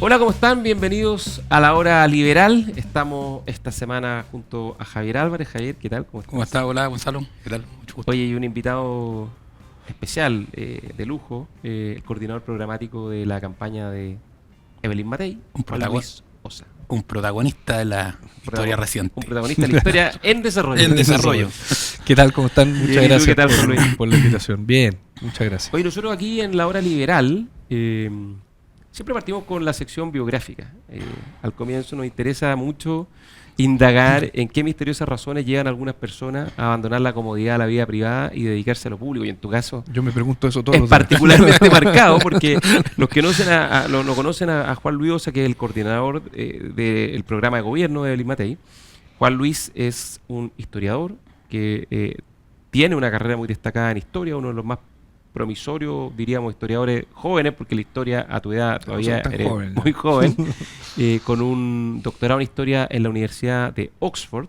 Hola, ¿cómo están? Bienvenidos a la Hora Liberal. Estamos esta semana junto a Javier Álvarez. Javier, ¿qué tal? ¿Cómo estás? ¿Cómo está? Hola, Gonzalo. ¿Qué tal? Mucho gusto. Oye, y un invitado especial, de lujo, el coordinador programático de la campaña de Evelyn Matei, Juan Luis Osa. Un protagonista de la historia reciente. Un protagonista de la historia en desarrollo. En desarrollo. ¿Qué tal? ¿Cómo están? Muchas Bien, gracias ¿qué tal, Juan Luis? por la invitación. Bien, muchas gracias. Oye, nosotros aquí en la Hora Liberal siempre partimos con la sección biográfica. Al comienzo nos interesa mucho indagar en qué misteriosas razones llegan algunas personas a abandonar la comodidad de la vida privada y dedicarse a lo público. Y en tu caso Yo me pregunto eso todos es los días. particularmente marcado porque los que no conocen a Juan Luis Osa, que es el coordinador del programa de gobierno de Evelyn Matei. Juan Luis es un historiador que tiene una carrera muy destacada en historia, uno de los más promisorios, diríamos, historiadores jóvenes, porque la historia a tu edad todavía eres muy joven, con un doctorado en historia en la Universidad de Oxford,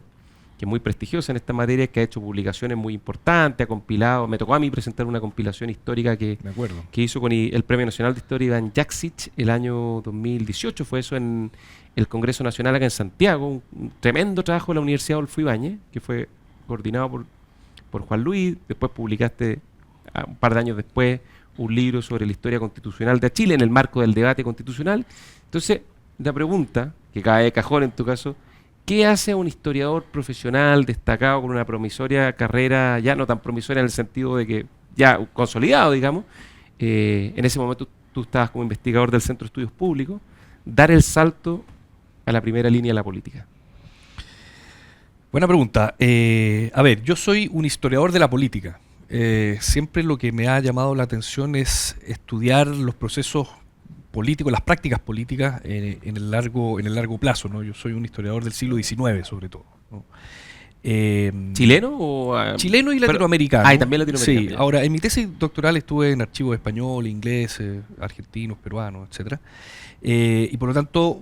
que es muy prestigiosa en esta materia, que ha hecho publicaciones muy importantes, ha compilado, me tocó a mí presentar una compilación histórica que hizo con el Premio Nacional de Historia Iván Jaksic el año 2018, fue eso en el Congreso Nacional acá en Santiago, un tremendo trabajo de la Universidad Adolfo Ibáñez, que fue coordinado por Juan Luis. Después publicaste, un par de años después, un libro sobre la historia constitucional de Chile en el marco del debate constitucional. Entonces, la pregunta, que cae de cajón en tu caso, ¿qué hace un historiador profesional destacado con una promisoria carrera, ya no tan promisoria en el sentido de que ya consolidado, digamos? En ese momento tú estabas como investigador del Centro de Estudios Públicos, dar el salto a la primera línea de la política. Buena pregunta. A ver, yo soy un historiador de la política. Siempre lo que me ha llamado la atención es estudiar los procesos políticos, las prácticas políticas en el largo plazo, ¿no? Yo soy un historiador del siglo XIX, sobre todo, ¿no? ¿Chileno o...? Chileno y latinoamericano. Y también latinoamericano. Sí, ahora en mi tesis doctoral estuve en archivos español, inglés, argentinos, peruanos, etcétera. Y por lo tanto,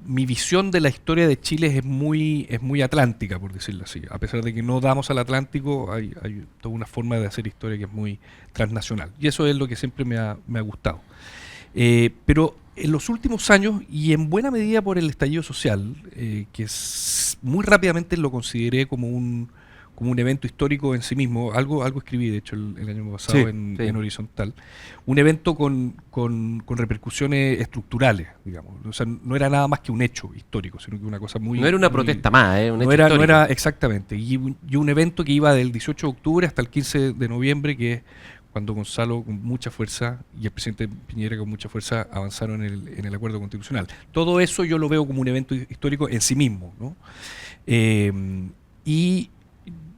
mi visión de la historia de Chile es muy atlántica, por decirlo así. A pesar de que no damos al Atlántico, hay toda una forma de hacer historia que es muy transnacional. Y eso es lo que siempre me ha gustado. Pero en los últimos años, y en buena medida por el estallido social, que muy rápidamente lo consideré como un evento histórico en sí mismo, algo escribí de hecho el año pasado en Horizontal, un evento con repercusiones estructurales, digamos. O sea, no era nada más que un hecho histórico, sino que una cosa muy... No era una protesta más, un hecho no histórico. era exactamente, y un evento que iba del 18 de octubre hasta el 15 de noviembre, que es cuando Gonzalo con mucha fuerza y el presidente Piñera con mucha fuerza avanzaron en el acuerdo constitucional. Todo eso yo lo veo como un evento histórico en sí mismo, ¿no? Y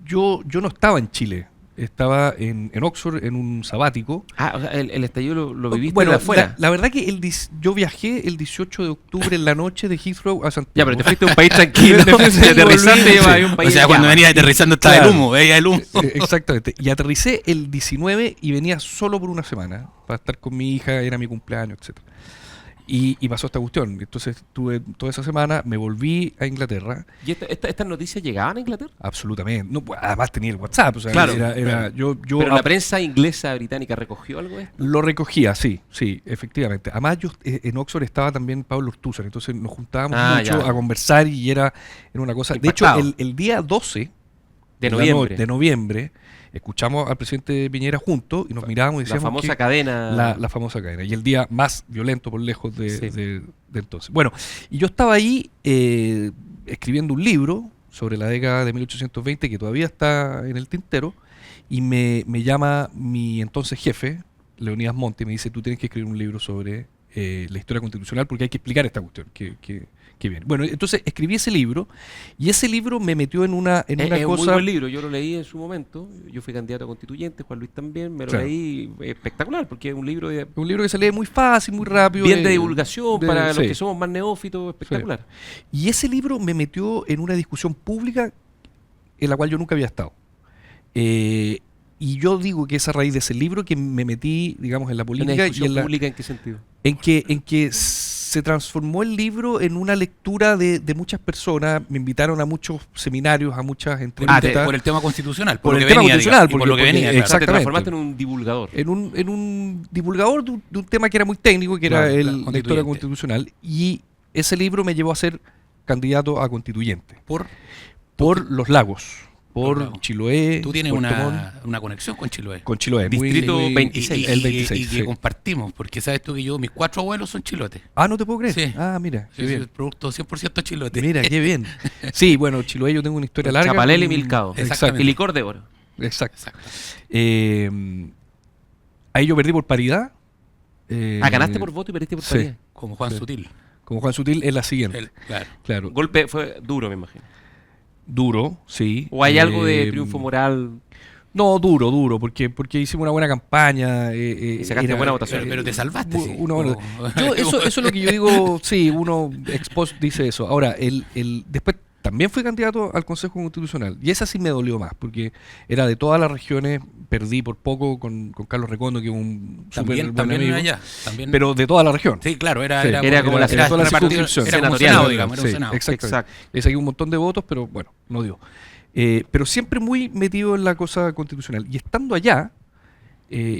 yo no estaba en Chile, estaba en Oxford en un sabático. O sea, el estallido lo viviste bueno, de afuera. La verdad que yo viajé el 18 de octubre en la noche de Heathrow a Santiago. Ya, pero te fuiste a un país tranquilo. Te aterrizaste y un país. O sea, cuando venía aterrizando estaba el humo, veía el humo. Exactamente. Y aterricé el 19 y venía solo por una semana para estar con mi hija, era mi cumpleaños, etcétera. Y pasó esta cuestión. Entonces estuve toda esa semana, me volví a Inglaterra. ¿Y estas noticias llegaban a Inglaterra? Absolutamente. No, además tenía el WhatsApp. O sea, claro, yo ¿Pero la prensa inglesa, británica recoggió algo de esto? Lo recogía, sí, efectivamente. Además, yo en Oxford estaba también Pablo Ortúzar, entonces nos juntábamos mucho a conversar y era una cosa... Impactado. De hecho, el día 12 de noviembre escuchamos al presidente Piñera juntos y nos mirábamos y decíamos la famosa cadena. La famosa cadena. Y el día más violento por lejos de entonces. Bueno, y yo estaba ahí escribiendo un libro sobre la década de 1820 que todavía está en el tintero y me llama mi entonces jefe, Leonidas Monti, y me dice, tú tienes que escribir un libro sobre la historia constitucional porque hay que explicar esta cuestión que viene. Bueno, entonces escribí ese libro y ese libro me metió en una cosa... Es un muy buen libro, yo lo leí en su momento, yo fui candidato a constituyente, Juan Luis también, me lo leí espectacular porque es un libro que se lee muy fácil, muy rápido. Bien de divulgación para los que somos más neófitos, espectacular. Sí. Y ese libro me metió en una discusión pública en la cual yo nunca había estado. Y yo digo que es a raíz de ese libro que me metí, digamos, en la política. ¿En la discusión pública en qué sentido? En que se transformó el libro en una lectura de muchas personas. Me invitaron a muchos seminarios, a muchas entrevistas. Por el tema constitucional. Por el tema constitucional. Por lo que venía. Claro. Exactamente. Te transformaste en un divulgador. En un divulgador de un tema que era muy técnico, que era la historia constitucional. Y ese libro me llevó a ser candidato a constituyente. Por Los Lagos. Por Chiloé. Tú tienes Puerto Montt. una conexión con Chiloé. Con Chiloé. Distrito 26. El 26. Y que compartimos, porque sabes tú que mis 4 abuelos son chilotes. Ah, no te puedo creer. Sí. Ah, mira, qué Sí, bien. el producto 100% chilote. Mira, qué bien. Sí, bueno, Chiloé yo tengo una historia larga. Chapalel y Milcao. Exacto. Y licor de oro. Exacto. Ahí yo perdí por paridad. Ganaste por voto y perdiste por sí. paridad. Como Juan Sutil. Como Juan Sutil es la siguiente. Claro. Golpe fue duro, me imagino. Duro, sí. ¿O hay algo de triunfo moral? No, duro, porque hicimos una buena campaña. Y sacaste buena votación. Pero te salvaste, sí. Eso es lo que yo digo, sí, uno ex post dice eso. Ahora, después también fui candidato al Consejo Constitucional, y esa sí me dolió más, porque era de todas las regiones, perdí por poco con Carlos Recondo, que es un súper buen amigo, allá, también. pero de toda la región. Sí, claro, era como la toda la repartido, circunscripción. era como un senatorial, senado, digamos, era un Sí, senado. exacto. Le saqué un montón de votos, pero bueno, no dio. Pero siempre muy metido en la cosa constitucional. Y estando allá,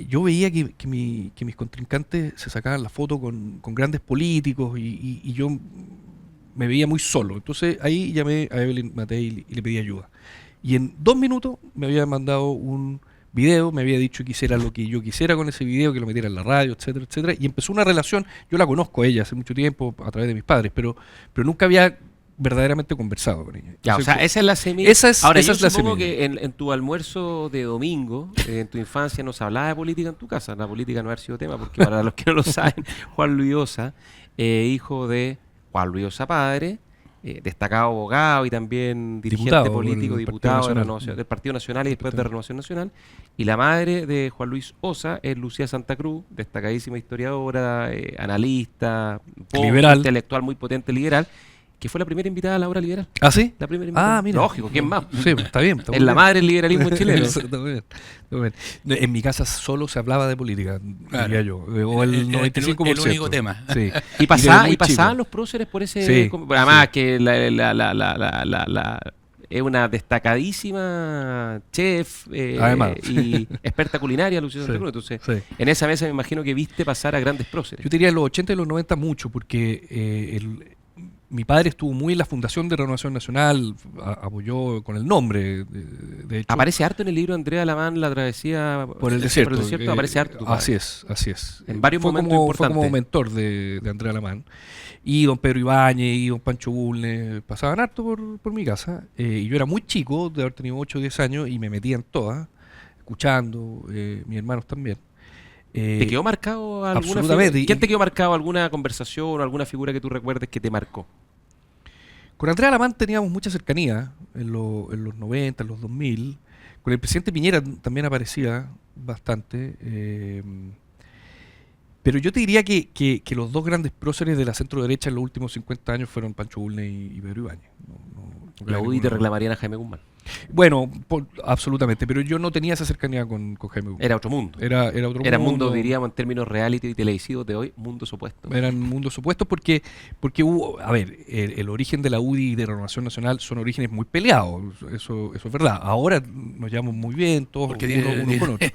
yo veía que mis contrincantes se sacaban la foto con grandes políticos y yo me veía muy solo. Entonces ahí llamé a Evelyn Matei y le pedí ayuda. Y en 2 minutos me había mandado un video, me había dicho que hiciera lo que yo quisiera con ese video, que lo metiera en la radio, etcétera, etcétera. Y empezó una relación. Yo la conozco a ella hace mucho tiempo a través de mis padres, pero nunca había verdaderamente conversado con ella. Ya, Entonces, o sea, esa es la semilla. Ahora, yo supongo que en tu almuerzo de domingo, en tu infancia, no se hablaba de política en tu casa. La política no ha sido tema, porque para los que no lo saben, Juan Luis Osa, hijo de Juan Luis Osa padre, destacado abogado y también dirigente político, diputado del Partido Nacional y después de Renovación Nacional. Y la madre de Juan Luis Osa es Lucía Santa Cruz, destacadísima historiadora, analista, liberal, intelectual muy potente, liberal, que fue la primera invitada a la hora liberal. ¿Ah, sí? La primera invitada. Mira. Lógico, ¿quién más? Sí, está bien. Es la madre del liberalismo chileno. Está muy bien. En mi casa solo se hablaba de política, diría yo. O el 95%. El único tema. Sí. Y pasaban los próceres por ese... Sí, además que es una destacadísima chef y experta culinaria, Lucía Santa Cruz. Entonces, en esa mesa me imagino que viste pasar a grandes próceres. Yo diría en los 80 y los 90 mucho, porque mi padre estuvo muy en la fundación de Renovación Nacional, apoyó con el nombre, de hecho. Aparece harto en el libro de Andrea Alamán, La travesía por el desierto. Aparece harto. Así es. En varios momentos importantes. Fue como mentor de Andrea Alamán. Y don Pedro Ibáñez y don Pancho Bulnes pasaban harto por mi casa. Y yo era muy chico, de haber tenido 8 o 10 años, y me metía en todas, escuchando, mis hermanos también. ¿Te quedó marcado alguna absolutamente. ¿Quién te quedó marcado alguna conversación o alguna figura que tú recuerdes que te marcó? Con Andrea Alamán teníamos mucha cercanía en los 90, en los 2000. Con el presidente Piñera también aparecía bastante. Pero yo te diría que los dos grandes próceres de la centro derecha en los últimos 50 años fueron Pancho Bulnes y Pedro Ibáñez. La UDI te reclamarían a Jaime Guzmán. Bueno, absolutamente, pero yo no tenía esa cercanía con Jaime Guzmán. Era otro mundo. Era otro mundo. Era mundo, diríamos, en términos reality y televisivos de hoy, mundos opuestos. Eran mundos opuestos porque hubo, a ver, el origen de la UDI y de Renovación Nacional son orígenes muy peleados, eso es verdad. Ahora nos llevamos muy bien, todos porque uno con otro.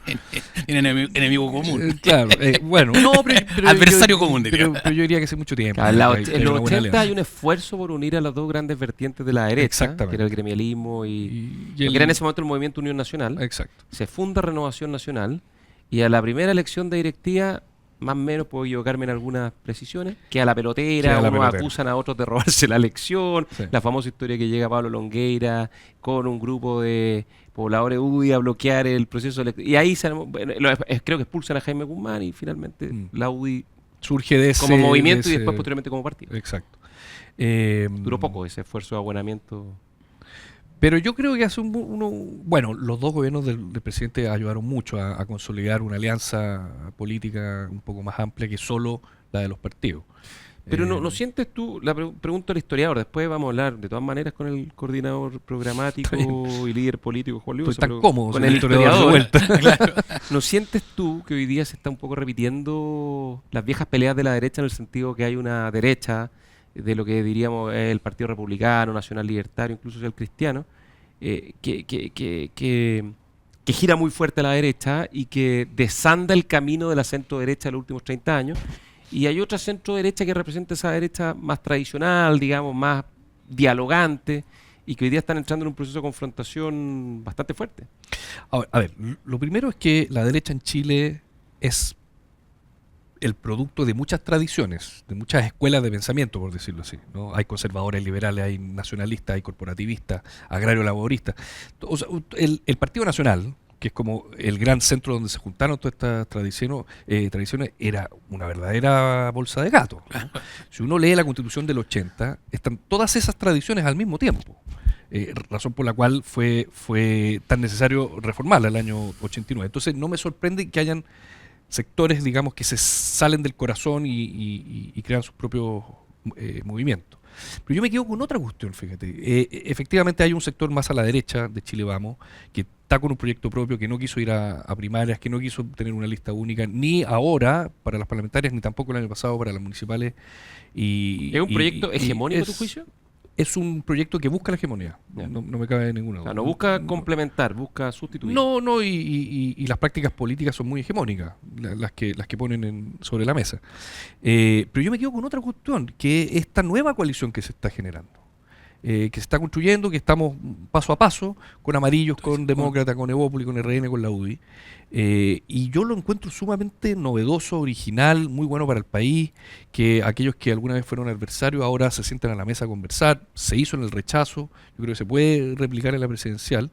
Tienen enemigo común. Claro, bueno, no, pero adversario común, diría. Pero yo diría que hace mucho tiempo. En los 80 hay un esfuerzo por unir a las dos grandes vertientes de la derecha, que era el gremialismo y que era en ese momento el Movimiento Unión Nacional. Exacto. Se funda Renovación Nacional y a la primera elección de directiva, más o menos puedo equivocarme en algunas precisiones, que a la pelotera, acusan a otros de robarse la elección, la famosa historia que llega Pablo Longueira con un grupo de pobladores UDI a bloquear el proceso electivo. Y ahí creo que expulsan a Jaime Guzmán y finalmente la UDI surge de ese, como movimiento y después posteriormente como partido. Exacto. Duró poco ese esfuerzo de abonamiento. Pero yo creo que hace bueno, los dos gobiernos del presidente ayudaron mucho a consolidar una alianza política un poco más amplia que solo la de los partidos. Pero no sientes tú, pregunto al historiador, después vamos a hablar de todas maneras con el coordinador programático y líder político Juan Luis. Estoy tan cómodo con el el historiador de vuelta. Claro. ¿No sientes tú que hoy día se está un poco repitiendo las viejas peleas de la derecha en el sentido que hay una derecha de lo que diríamos el Partido Republicano, Nacional Libertario, incluso Social Cristiano, que gira muy fuerte a la derecha y que desanda el camino de la centro derecha de los últimos 30 años? Y hay otra centro derecha que representa esa derecha más tradicional, digamos, más dialogante, y que hoy día están entrando en un proceso de confrontación bastante fuerte. A ver, lo primero es que la derecha en Chile es el producto de muchas tradiciones, de muchas escuelas de pensamiento, por decirlo así, ¿no? Hay conservadores liberales, hay nacionalistas, hay corporativistas, agrario laboristas. O sea, el Partido Nacional, que es como el gran centro donde se juntaron todas estas tradiciones, era una verdadera bolsa de gato, ¿no? Si uno lee la Constitución del 80, están todas esas tradiciones al mismo tiempo. Razón por la cual fue tan necesario reformarla el año 89. Entonces no me sorprende que hayan sectores, digamos, que se salen del corazón y crean sus propios movimientos. Pero yo me quedo con otra cuestión, fíjate. Efectivamente hay un sector más a la derecha de Chile Vamos, que está con un proyecto propio, que no quiso ir a primarias, que no quiso tener una lista única, ni ahora para las parlamentarias, ni tampoco el año pasado para las municipales. ¿Es un proyecto hegemónico a tu juicio? Es un proyecto que busca la hegemonía, no me cabe ninguna duda. O sea, no busca complementar, busca sustituir. No, y las prácticas políticas son muy hegemónicas, las que ponen sobre la mesa. Pero yo me quedo con otra cuestión, que es esta nueva coalición que se está generando, que se está construyendo, que estamos paso a paso, con amarillos, con demócratas, con Evópolis, con RN, con la UDI. Y yo lo encuentro sumamente novedoso, original, muy bueno para el país, que aquellos que alguna vez fueron adversarios ahora se sientan a la mesa a conversar. Se hizo en el rechazo, yo creo que se puede replicar en la presidencial.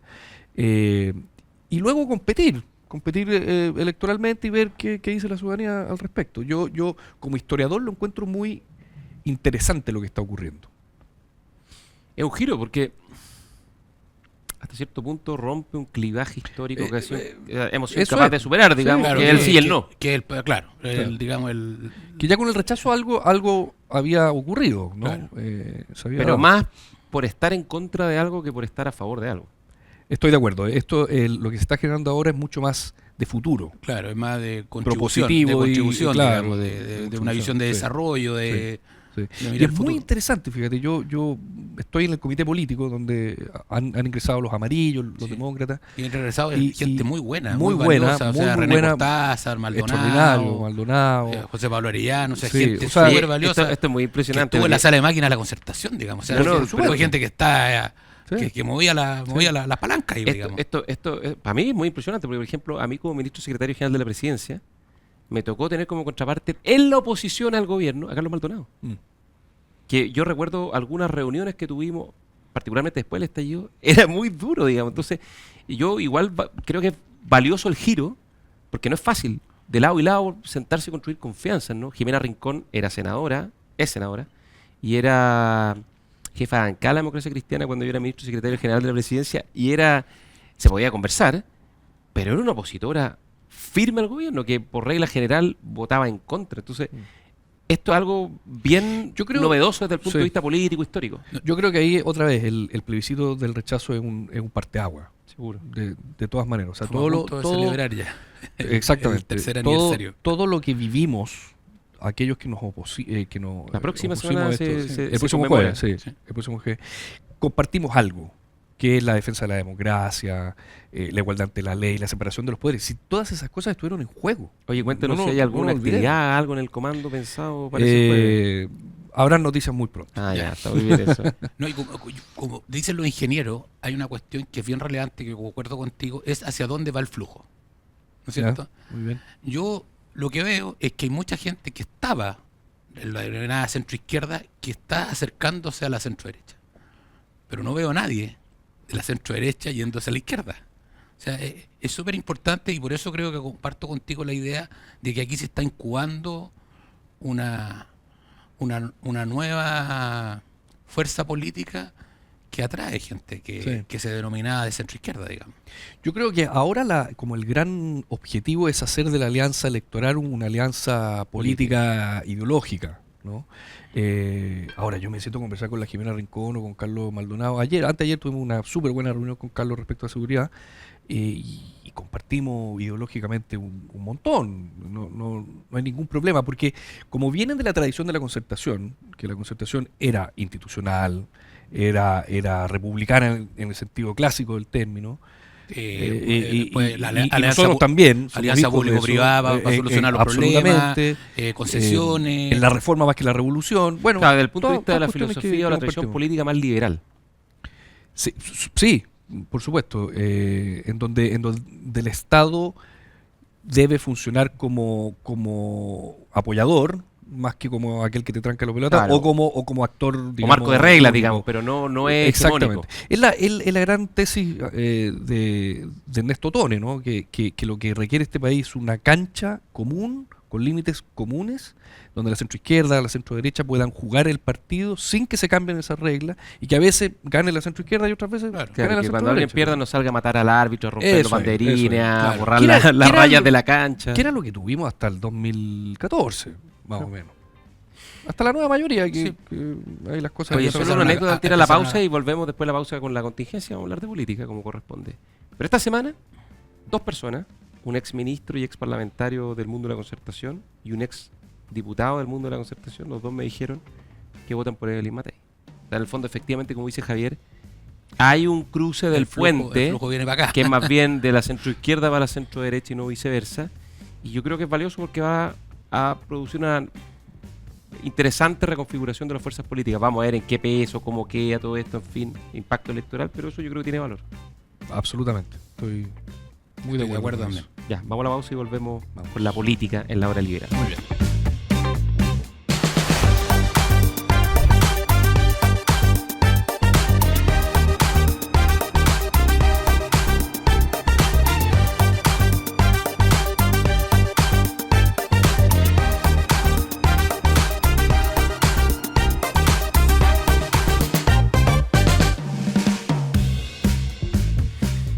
Y luego competir electoralmente y ver qué dice la ciudadanía al respecto. Yo como historiador lo encuentro muy interesante lo que está ocurriendo. Es un giro porque hasta cierto punto rompe un clivaje histórico que hemos sido capaces de superar, digamos, claro, que el sí y el no. Claro. Que ya con el rechazo algo había ocurrido, ¿no? Claro. Se había Pero dado. más por estar en contra de algo que por estar a favor de algo. Estoy de acuerdo. Lo que se está generando ahora es mucho más de futuro. Claro, es más de contribución, Propositivo digamos, de de una visión de sí. desarrollo, de Y mirar es el muy futuro. interesante, fíjate, yo estoy en el comité político donde han ingresado los amarillos, los demócratas. Y han regresado Y- gente y muy buena, muy valiosa, buena, o sea, muy René buena, Cortázar, Extraordinario, Maldonado, Maldonado. José Pablo Arellano, o sea, Sí, gente o sea, súper valiosa. Esto es muy Que impresionante. estuvo en la porque- sala de máquina de la concertación, digamos. O sea, No, pero supuesto. hay gente que está Sí. que movía las palancas ahí, digamos. Esto para mí es muy impresionante, porque por ejemplo, a mí como ministro secretario general de la presidencia, me tocó tener como contraparte en la oposición al gobierno a Carlos Maldonado. Que yo recuerdo algunas reuniones que tuvimos, particularmente después del estallido, era muy duro, digamos. Entonces, yo igual creo que es valioso el giro, porque no es fácil, de lado y lado, sentarse y construir confianza, ¿no? Jimena Rincón era senadora, es senadora, y era jefa de bancada de la Democracia Cristiana cuando yo era ministro secretario general de la presidencia, y se podía conversar, pero era una opositora firme al gobierno, que por regla general votaba en contra. Entonces, esto es algo bien novedoso desde el punto de vista político, histórico. Yo creo que ahí otra vez el plebiscito del rechazo es un parteaguas, Seguro. de todas maneras. O sea, Estamos a punto de celebrar ya. Exactamente. El tercer todo, aniversario. todo lo que vivimos, aquellos que nos La próxima opusimos semana a esto, se el próximo conmemora. jueves, el próximo jueves, compartimos algo, que es la defensa de la democracia, la igualdad ante la ley, la separación de los poderes. Si todas esas cosas estuvieron en juego. Oye, cuéntanos No, si hay no alguna olvidemos. actividad, algo en el comando pensado para ese jueves. Habrán noticias muy pronto. Ya, está muy bien eso. No, y como dicen los ingenieros, hay una cuestión que es bien relevante, que concuerdo contigo, es hacia dónde va el flujo. ¿No es cierto? Ya, muy bien. Yo lo que veo es que hay mucha gente que estaba en la denominada centroizquierda que está acercándose a la centroderecha. Pero no veo a nadie de la centroderecha yéndose a la izquierda. O sea, es súper importante y por eso creo que comparto contigo la idea de que aquí se está incubando una nueva fuerza política que atrae gente que se denomina de centroizquierda, digamos. Yo creo que ahora como el gran objetivo es hacer de la alianza electoral una alianza política ideológica, ¿no? Ahora, yo me siento a conversar con la Jimena Rincón o con Carlos Maldonado. Anteayer tuvimos una súper buena reunión con Carlos respecto a seguridad y compartimos ideológicamente un montón. No hay ningún problema, porque como vienen de la tradición de la concertación, que la concertación era institucional, era republicana en el sentido clásico del término, después la y alianza nosotros también somos alianza hijos de público-privada para solucionar los problemas, absolutamente, concesiones. en la reforma más que la revolución. Bueno, Claro, desde el punto de vista de la cuestiones filosofía o la tradición compartimos. política más liberal. Sí, por supuesto, en donde el Estado debe funcionar como apoyador más que como aquel que te tranca la pelota, Claro. o como actor, O digamos, marco de reglas, público. digamos, pero no es hegemónico. Exactamente. Es la gran tesis de Ernesto Tone, ¿no? Que lo que requiere este país es una cancha común, con límites comunes, donde la centroizquierda, la centroderecha puedan jugar el partido sin que se cambien esas reglas y que a veces gane la centroizquierda y otras veces Claro. gane la Que cuando alguien centroderecha. pierda no salga a matar al árbitro, a romper Eso los es, banderines, eso es, a claro. borrar ¿Qué era- las qué era rayas lo- de la cancha. Que era lo que tuvimos hasta el 2014, más o menos. Hasta la nueva mayoría, Sí. que ahí las cosas... Oye, empezaron solo una empezaron a- anécdota, a- tira la empezaron pausa a- y volvemos después de la pausa con la contingencia. Vamos a hablar de política como corresponde. Pero esta semana, dos personas, un ex ministro y ex parlamentario del mundo de la concertación y un ex diputado del mundo de la concertación, los dos me dijeron que votan por Evelyn Matei. O sea, en el fondo, efectivamente, como dice Javier, hay un cruce del el flujo puente viene para acá. que es más bien de la centroizquierda para la centroderecha y no viceversa. Y yo creo que es valioso porque va a producir una interesante reconfiguración de las fuerzas políticas. Vamos a ver en qué peso, cómo queda todo esto, en fin, impacto electoral, pero eso yo creo que tiene valor. Absolutamente. Estoy muy de Estoy acuerdo con también. eso. Ya, vamos a la pausa y volvemos Vamos. con la política en la hora liberal. Muy bien.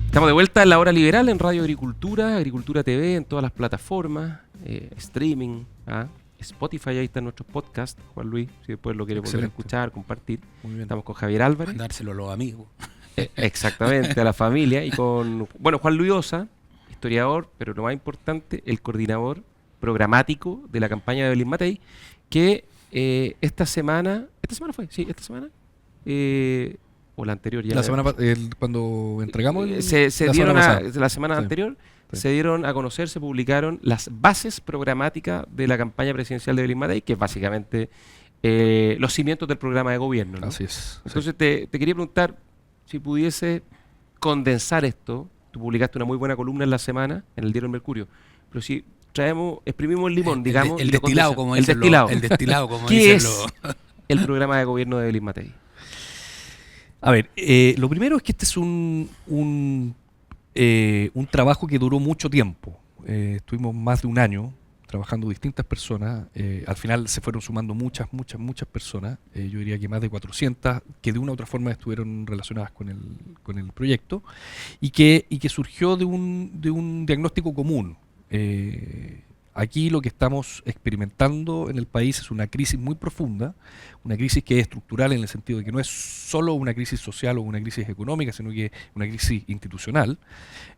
Estamos de vuelta en la hora liberal en Radio Agricultura, Agricultura TV, en todas las plataformas, streaming, Spotify, ahí están nuestros podcasts, Juan Luis, si después lo quiere volver a Excelente. escuchar, compartir. Muy bien. Estamos con Javier Álvarez, Dárselo a los amigos. exactamente, a la familia, y con, bueno, Juan Luis Osa, historiador, pero lo más importante, el coordinador programático de la campaña de Evelyn Matei, que esta semana o la anterior ya. La semana cuando entregamos se la dieron semana pasada. la semana Sí, anterior sí. se dieron a conocer, se publicaron las bases programáticas de la campaña presidencial de Evelyn Matei, que es básicamente los cimientos del programa de gobierno, ¿no? Así es. Sí. Entonces te quería preguntar si pudiese condensar esto. Tú publicaste una muy buena columna en la semana en el diario El Mercurio, pero si exprimimos el limón, digamos, El y lo destilado, condensamos. como el dicen destilado. el destilado, como ¿Qué dicen es los... el programa de gobierno de Evelyn Matei? A ver, lo primero es que este es un trabajo que duró mucho tiempo. Estuvimos más de un año trabajando distintas personas. Al final se fueron sumando muchas personas. Yo diría que más de 400 que de una u otra forma estuvieron relacionadas con el proyecto y que surgió de un diagnóstico común. Aquí lo que estamos experimentando en el país es una crisis muy profunda, una crisis que es estructural en el sentido de que no es solo una crisis social o una crisis económica, sino que una crisis institucional,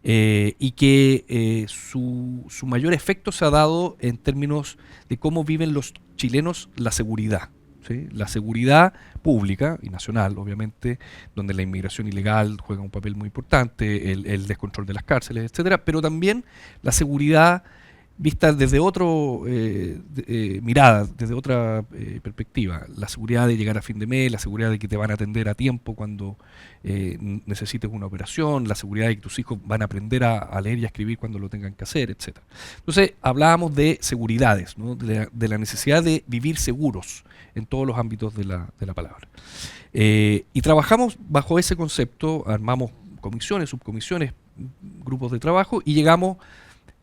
y que su mayor efecto se ha dado en términos de cómo viven los chilenos la seguridad. ¿Sí? La seguridad pública y nacional, obviamente, donde la inmigración ilegal juega un papel muy importante, el descontrol de las cárceles, etcétera, pero también la seguridad vista desde otro mirada, desde otra perspectiva. La seguridad de llegar a fin de mes, la seguridad de que te van a atender a tiempo cuando necesites una operación, la seguridad de que tus hijos van a aprender a leer y a escribir cuando lo tengan que hacer, etcétera. Entonces hablábamos de seguridades, ¿no? de la necesidad de vivir seguros en todos los ámbitos de la palabra. Y trabajamos bajo ese concepto, armamos comisiones, subcomisiones, grupos de trabajo y llegamos.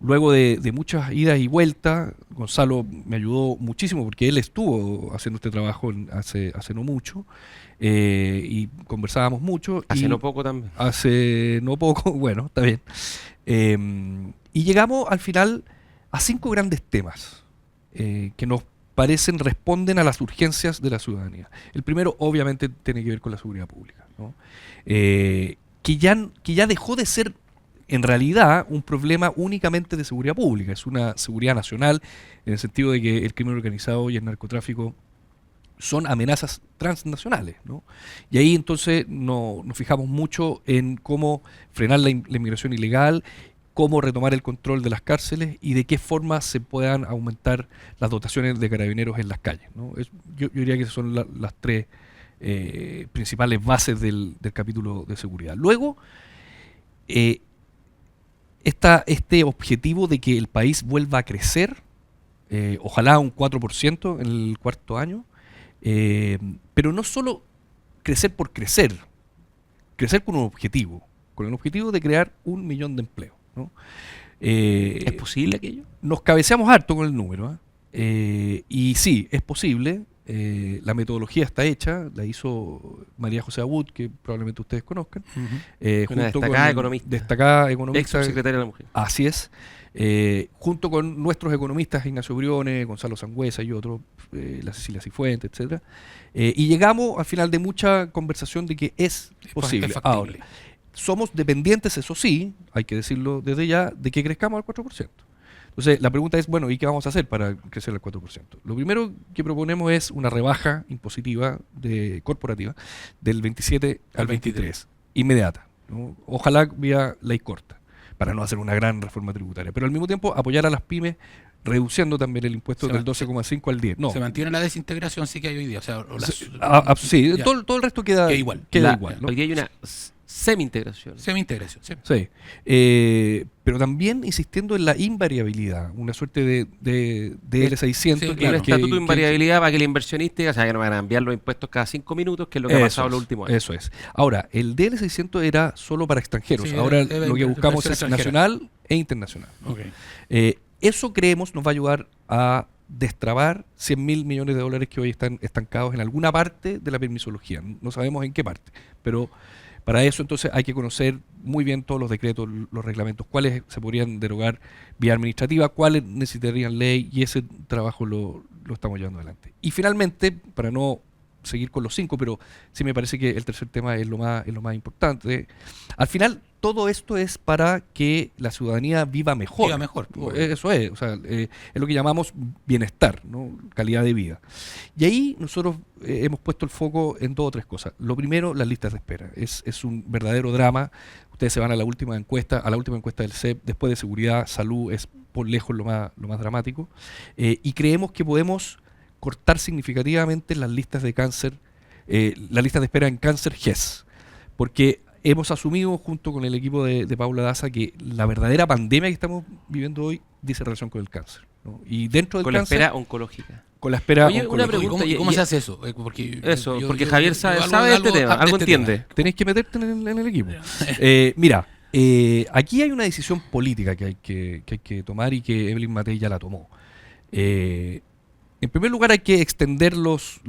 Luego de muchas idas y vueltas, Gonzalo me ayudó muchísimo porque él estuvo haciendo este trabajo hace no mucho y conversábamos mucho. Hace y no poco también. Hace no poco, bueno, está bien. Y llegamos al final a 5 grandes temas que nos responden a las urgencias de la ciudadanía. El primero, obviamente, tiene que ver con la seguridad pública, ¿no? Que ya dejó de ser, en realidad, un problema únicamente de seguridad pública. Es una seguridad nacional, en el sentido de que el crimen organizado y el narcotráfico son amenazas transnacionales, ¿no? Y ahí entonces nos fijamos mucho en cómo frenar la inmigración ilegal, cómo retomar el control de las cárceles y de qué forma se puedan aumentar las dotaciones de carabineros en las calles, ¿no? Yo diría que esas son las tres principales bases del capítulo de seguridad. Luego, este objetivo de que el país vuelva a crecer, ojalá un 4% en el cuarto año, pero no solo crecer por crecer con un objetivo, con el objetivo de crear 1 millón de empleos, ¿no? ¿Es posible aquello? Nos cabeceamos harto con el número, y sí, es posible. La metodología está hecha, la hizo María José Abud, que probablemente ustedes conozcan. Una destacada economista. Destacada economista. Ex subsecretaria de la Mujer. Así es. Junto con nuestros economistas, Ignacio Briones, Gonzalo Sangüesa y otros, la Cecilia Cifuentes, etcétera. Y llegamos al final de mucha conversación de que es posible. Es factible. Ahora, somos dependientes, eso sí, hay que decirlo desde ya, de que crezcamos al 4%. Entonces, la pregunta es, bueno, ¿y qué vamos a hacer para crecer al 4%? Lo primero que proponemos es una rebaja impositiva corporativa del 27 al 23, inmediata, ¿no? Ojalá vía ley corta, para no hacer una gran reforma tributaria. Pero al mismo tiempo, apoyar a las pymes, reduciendo también el impuesto del 12,5 al 10. No. Se mantiene la desintegración, sí que hay hoy día. O sea, sí, todo el resto queda igual. ¿No? Hoy día hay una semi-integración. Semi-integración, sí. Sí. Pero también insistiendo en la invariabilidad, una suerte de L600. Sí, claro. Un estatuto de invariabilidad para que el inversionista diga, o sea, que no van a cambiar los impuestos cada 5 minutos, que es lo que ha pasado los últimos años. Eso es. Ahora, el DL600 era solo para extranjeros. Sí, ahora lo que buscamos es nacional e internacional, ¿no? Okay. Eso creemos nos va a ayudar a destrabar 100.000 millones de dólares que hoy están estancados en alguna parte de la permisología. No sabemos en qué parte, pero para eso entonces hay que conocer muy bien todos los decretos, los reglamentos, cuáles se podrían derogar vía administrativa, cuáles necesitarían ley, y ese trabajo lo estamos llevando adelante. Y finalmente, para no seguir con los 5, pero sí me parece que el tercer tema es lo más importante. Al final, todo esto es para que la ciudadanía viva mejor. Viva mejor. Eso es, o sea, es lo que llamamos bienestar, ¿no? Calidad de vida. Y ahí nosotros hemos puesto el foco en 2 o 3 cosas. Lo primero, las listas de espera. Es un verdadero drama. Ustedes se van a la última encuesta del CEP, después de seguridad, salud, es por lejos lo más dramático. Y creemos que podemos cortar significativamente las listas de cáncer, las listas de espera en cáncer GES, porque hemos asumido junto con el equipo de Paula Daza que la verdadera pandemia que estamos viviendo hoy dice relación con el cáncer, ¿no? Y dentro del con cáncer, la espera oncológica. Con la espera Oye, oncológica. una pregunta, ¿Cómo se hace eso? Porque Javier sabe de este tema, algo entiende. Tenéis que meterte en el equipo. Mira, aquí hay una decisión política que hay que tomar y que Evelyn Matei ya la tomó. En primer lugar, hay que extender los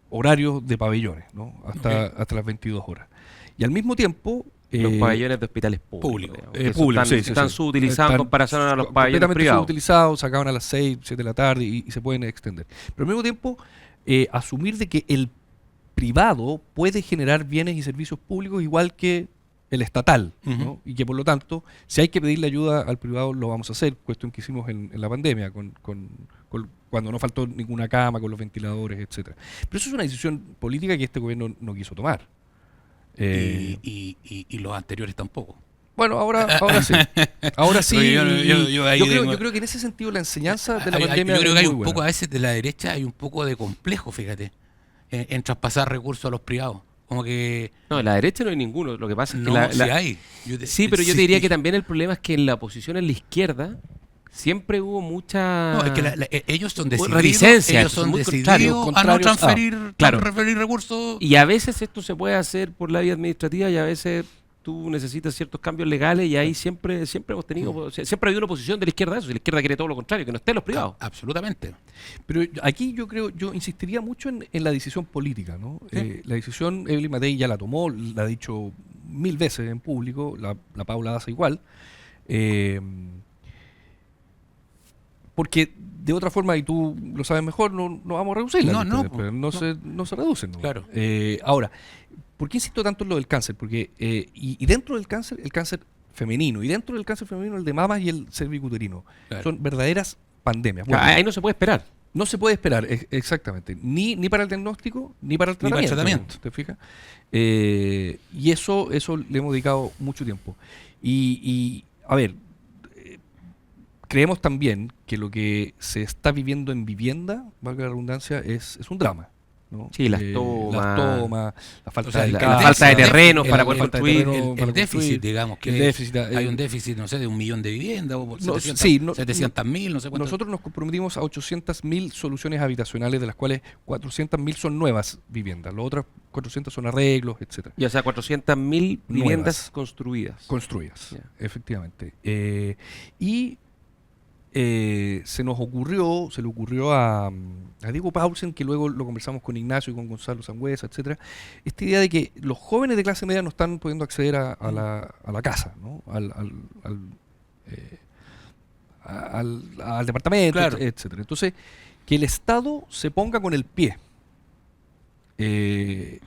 horarios de pabellones, ¿no? Hasta las 22 horas. Y al mismo tiempo... los pabellones de hospitales públicos. Están subutilizados en comparación a los pabellones privados. Subutilizados, se acaban a las 6, 7 de la tarde y se pueden extender. Pero al mismo tiempo, asumir de que el privado puede generar bienes y servicios públicos igual que el estatal, ¿no? Y que por lo tanto, si hay que pedirle ayuda al privado, lo vamos a hacer, cuestión que hicimos en la pandemia, cuando no faltó ninguna cama, con los ventiladores, etcétera. Pero eso es una decisión política que este gobierno no quiso tomar. Y los anteriores tampoco. Bueno, ahora sí. Ahora sí. Yo creo que en ese sentido la enseñanza de la pandemia... Yo creo que hay un poco, a veces de la derecha, hay un poco de complejo, fíjate, en traspasar recursos a los privados. Como que... No, en la derecha no hay ninguno. Lo que pasa es que sí hay. Pero yo te diría que también el problema es que en la oposición en la izquierda siempre hubo mucha... No, es que ellos son decididos, reticencia, ellos son muy decididos a no transferir recursos. Y a veces esto se puede hacer por la vía administrativa y a veces tú necesitas ciertos cambios legales y ahí siempre hemos tenido... Siempre ha habido una oposición de la izquierda a eso. Y la izquierda quiere todo lo contrario, que no estén los privados. Absolutamente. Pero aquí yo insistiría mucho en la decisión política, ¿no? ¿Sí? La decisión Evelyn Matei ya la tomó, la ha dicho 1000 veces en público, la Paula Daza igual. porque de otra forma, y tú lo sabes mejor, no vamos a reducir la No, lista no, de después. No se reducen. ¿no? Claro. Ahora, ¿por qué insisto tanto en lo del cáncer? Porque y dentro del cáncer, el cáncer femenino, y dentro del cáncer femenino, el de mamas y el cervicuterino, Claro. son verdaderas pandemias. Bueno, Ahí no se puede esperar. no se puede esperar, exactamente, ni para el diagnóstico, ni para el Ni para el tratamiento. tratamiento. ¿Te fijas? Y eso le hemos dedicado mucho tiempo. A ver, creemos también que lo que se está viviendo en vivienda, valga la redundancia, es un drama. ¿no? Sí, las tomas, la falta O sea, de la casa, falta de terrenos el- para la poder falta de construir, terreno para El déficit, construir, digamos, que el déficit, hay un déficit, no sé, de 1 millón de viviendas, o 700.000, no sé cuánto. Nosotros nos comprometimos a 800.000 soluciones habitacionales, de las cuales 400.000 son nuevas viviendas. Las otras 400 son arreglos, etcétera, Y o sea, 400.000 viviendas construidas. construidas, Ya. efectivamente. Se le ocurrió a Diego Paulsen, que luego lo conversamos con Ignacio y con Gonzalo Sangüesa, etcétera, esta idea de que los jóvenes de clase media no están pudiendo acceder a la casa, ¿no? Al departamento, Claro. etcétera. Entonces, que el Estado se ponga con el pie, que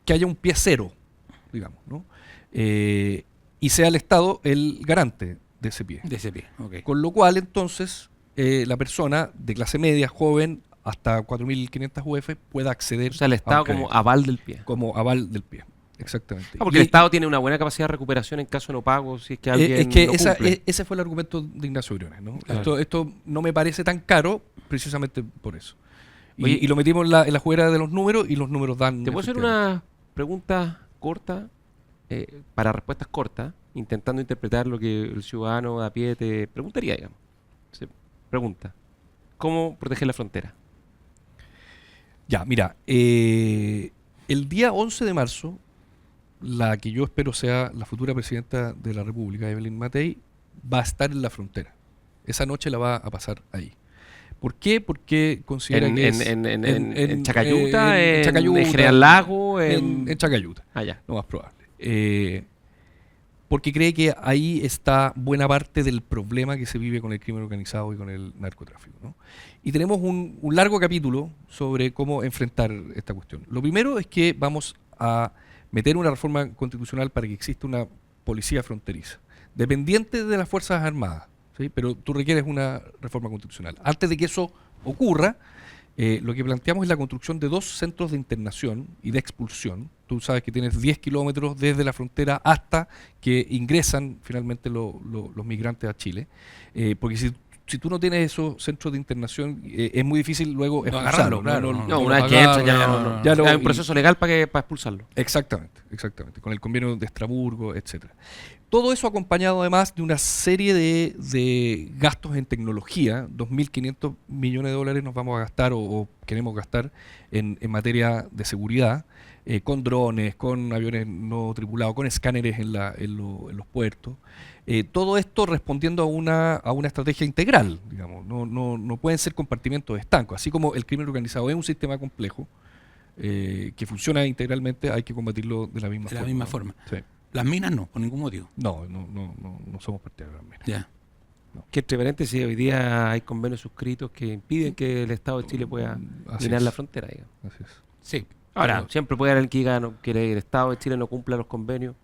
haya un pie cero, digamos, ¿no? Y sea el Estado el garante de ese pie. De ese pie, ok. Con lo cual, entonces, la persona de clase media, joven, hasta 4.500 UF, pueda acceder O sea, el a Estado un como crédito, aval del pie. como aval del pie. Exactamente. Porque el Estado tiene una buena capacidad de recuperación en caso de no pago, si es que alguien es que no cumple. ese fue el argumento de Ignacio Briones, ¿no? Claro. Esto no me parece tan caro precisamente por eso. Oye, Y lo metimos en la juguera de los números, y los números dan... ¿Te puedo hacer efectivamente. una pregunta corta, para respuestas cortas, intentando interpretar lo que el ciudadano de a pie te preguntaría, digamos? Se pregunta, ¿cómo proteger la frontera? Ya, mira, el día 11 de marzo, la que yo espero sea la futura presidenta de la República, Evelyn Matei, va a estar en la frontera. Esa noche la va a pasar ahí. ¿Por qué? Porque considera que es... En Chacayuta, en Chacayuta, en General Lago, en Chacayuta, allá. lo más probable. Porque cree que ahí está buena parte del problema que se vive con el crimen organizado y con el narcotráfico, ¿no? Y tenemos un largo capítulo sobre cómo enfrentar esta cuestión. Lo primero es que vamos a meter una reforma constitucional para que exista una policía fronteriza, dependiente de las Fuerzas Armadas, ¿sí? Pero tú requieres una reforma constitucional. Antes de que eso ocurra, lo que planteamos es la construcción de 2 centros de internación y de expulsión. Tú sabes que tienes 10 kilómetros desde la frontera hasta que ingresan finalmente los migrantes a Chile. Porque si tú no tienes esos centros de internación, es muy difícil luego expulsarlo. agarrarlo, claro, No, no, una vez que entra ya no, ya lo- hay un proceso legal para expulsarlo. Exactamente, con el convenio de Estrasburgo, etcétera. Todo eso acompañado además de una serie de gastos en tecnología. 2.500 millones de dólares nos vamos a gastar o queremos gastar en materia de seguridad, con drones, con aviones no tripulados, con escáneres en los puertos. Todo esto respondiendo a una estrategia integral, digamos. No pueden ser compartimentos estancos. Así como el crimen organizado es un sistema complejo, que funciona integralmente, hay que combatirlo de la misma De forma. la misma forma. Sí. Las minas no, por ningún motivo. No somos partidarios de las minas. Ya. Que entre paréntesis, hoy día hay convenios suscritos que impiden que el Estado de Chile pueda Así minar es. la frontera, digamos. Así es. Sí. Ahora, pero- siempre puede haber alguien que diga no, que el Estado de Chile no cumpla los convenios,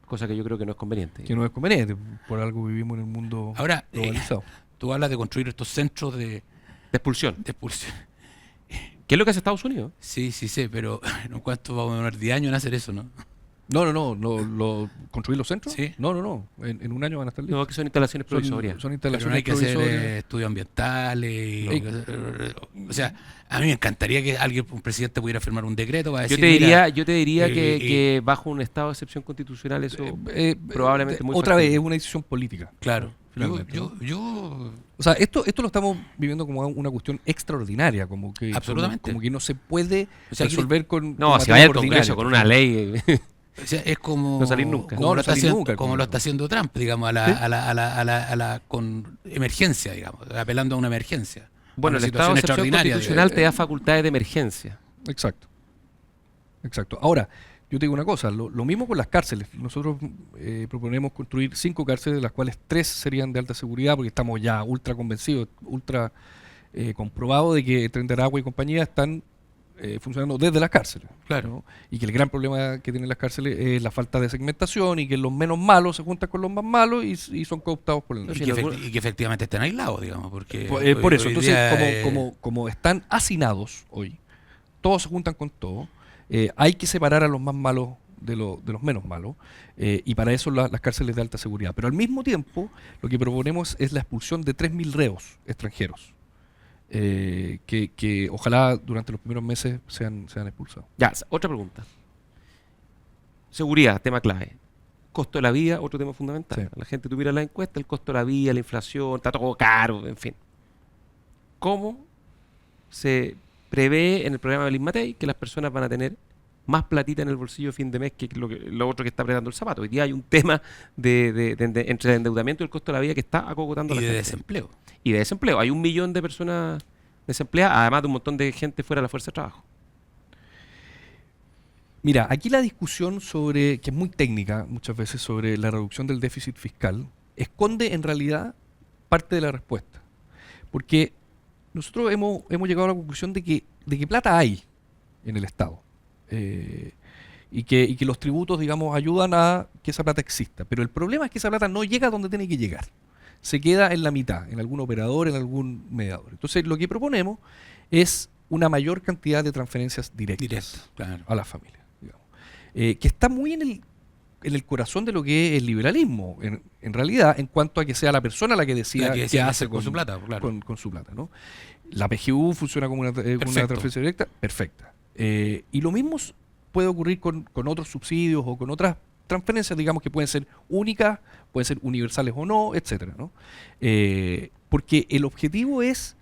cosa que yo creo que no es conveniente. Que no es conveniente, por algo vivimos en el mundo Ahora, globalizado. tú hablas de construir estos centros de De expulsión. expulsión. ¿Qué es lo que hace Estados Unidos? Sí, pero ¿en cuánto vamos a demorar 10 años en hacer eso, no? ¿Construir los centros? Sí. No. En un año van a estar listos. No, que son instalaciones provisorias. Son Pero no instalaciones hay que hacer provisorias. estudios ambientales. No. O sea, a mí me encantaría que un presidente pudiera firmar un decreto para Yo decir, te diría, mira, yo te diría que, eh, que bajo un estado de excepción constitucional eso probablemente muy Otra vez, factible. es una decisión política. claro, Finalmente, yo, O sea, esto lo estamos viviendo como una cuestión extraordinaria, como que, Absolutamente. como que no se puede O sea, aquí- resolver con No, con si vaya al materia Congreso ordinaria. con una ley. o sea, es como, No salir nunca. como No, lo no está salir haciendo, nunca, como lo está haciendo Trump, digamos, con emergencia, digamos, apelando a una emergencia. Bueno, Una el estado de situación excepción extraordinaria, constitucional te da facultades de emergencia. Exacto. Ahora, Yo te digo una cosa, lo mismo con las cárceles. Nosotros proponemos construir 5 cárceles, de las cuales 3 serían de alta seguridad, porque estamos ya ultra convencidos, ultra comprobados de que Tren de Aragua y compañía están funcionando desde las cárceles. Claro. ¿no? Y que el gran problema que tienen las cárceles es la falta de segmentación y que los menos malos se juntan con los más malos y son cooptados por el Y narco. que efectivamente estén aislados, digamos, porque... Por eso, hoy entonces, día, como están hacinados hoy, todos se juntan con todos, hay que separar a los más malos de los menos malos, y para eso las cárceles de alta seguridad. Pero al mismo tiempo, lo que proponemos es la expulsión de 3.000 reos extranjeros, que ojalá durante los primeros meses sean expulsados. Ya, otra pregunta. Seguridad, tema clave. Costo de la vida, otro tema fundamental. Sí. La gente tuviera la encuesta, el costo de la vida, la inflación, está todo caro, en fin. ¿Cómo se prevé en el programa del Inmatei que las personas van a tener más platita en el bolsillo a fin de mes que lo otro que está apretando el zapato? Hoy día hay un tema entre el endeudamiento y el costo de la vida que está acogotando a y la de gente. desempleo. Y de desempleo. Hay 1 millón de personas desempleadas, además de un montón de gente fuera de la fuerza de trabajo. Mira, aquí la discusión que es muy técnica muchas veces, sobre la reducción del déficit fiscal, esconde en realidad parte de la respuesta. Porque nosotros hemos llegado a la conclusión de que plata hay en el Estado. Y que los tributos, digamos, ayudan a que esa plata exista. Pero el problema es que esa plata no llega donde tiene que llegar. Se queda en la mitad, en algún operador, en algún mediador. Entonces, lo que proponemos es una mayor cantidad de transferencias directas Claro. a las familias, digamos. Que está muy en el corazón de lo que es el liberalismo, en realidad, en cuanto a que sea la persona la que decida La que qué decida hace con su plata, claro. con su plata, ¿no? La PGU funciona como una transferencia directa, perfecta. Y lo mismo puede ocurrir con otros subsidios o con otras transferencias, digamos, que pueden ser únicas, pueden ser universales o no, etcétera, ¿no? Porque el objetivo es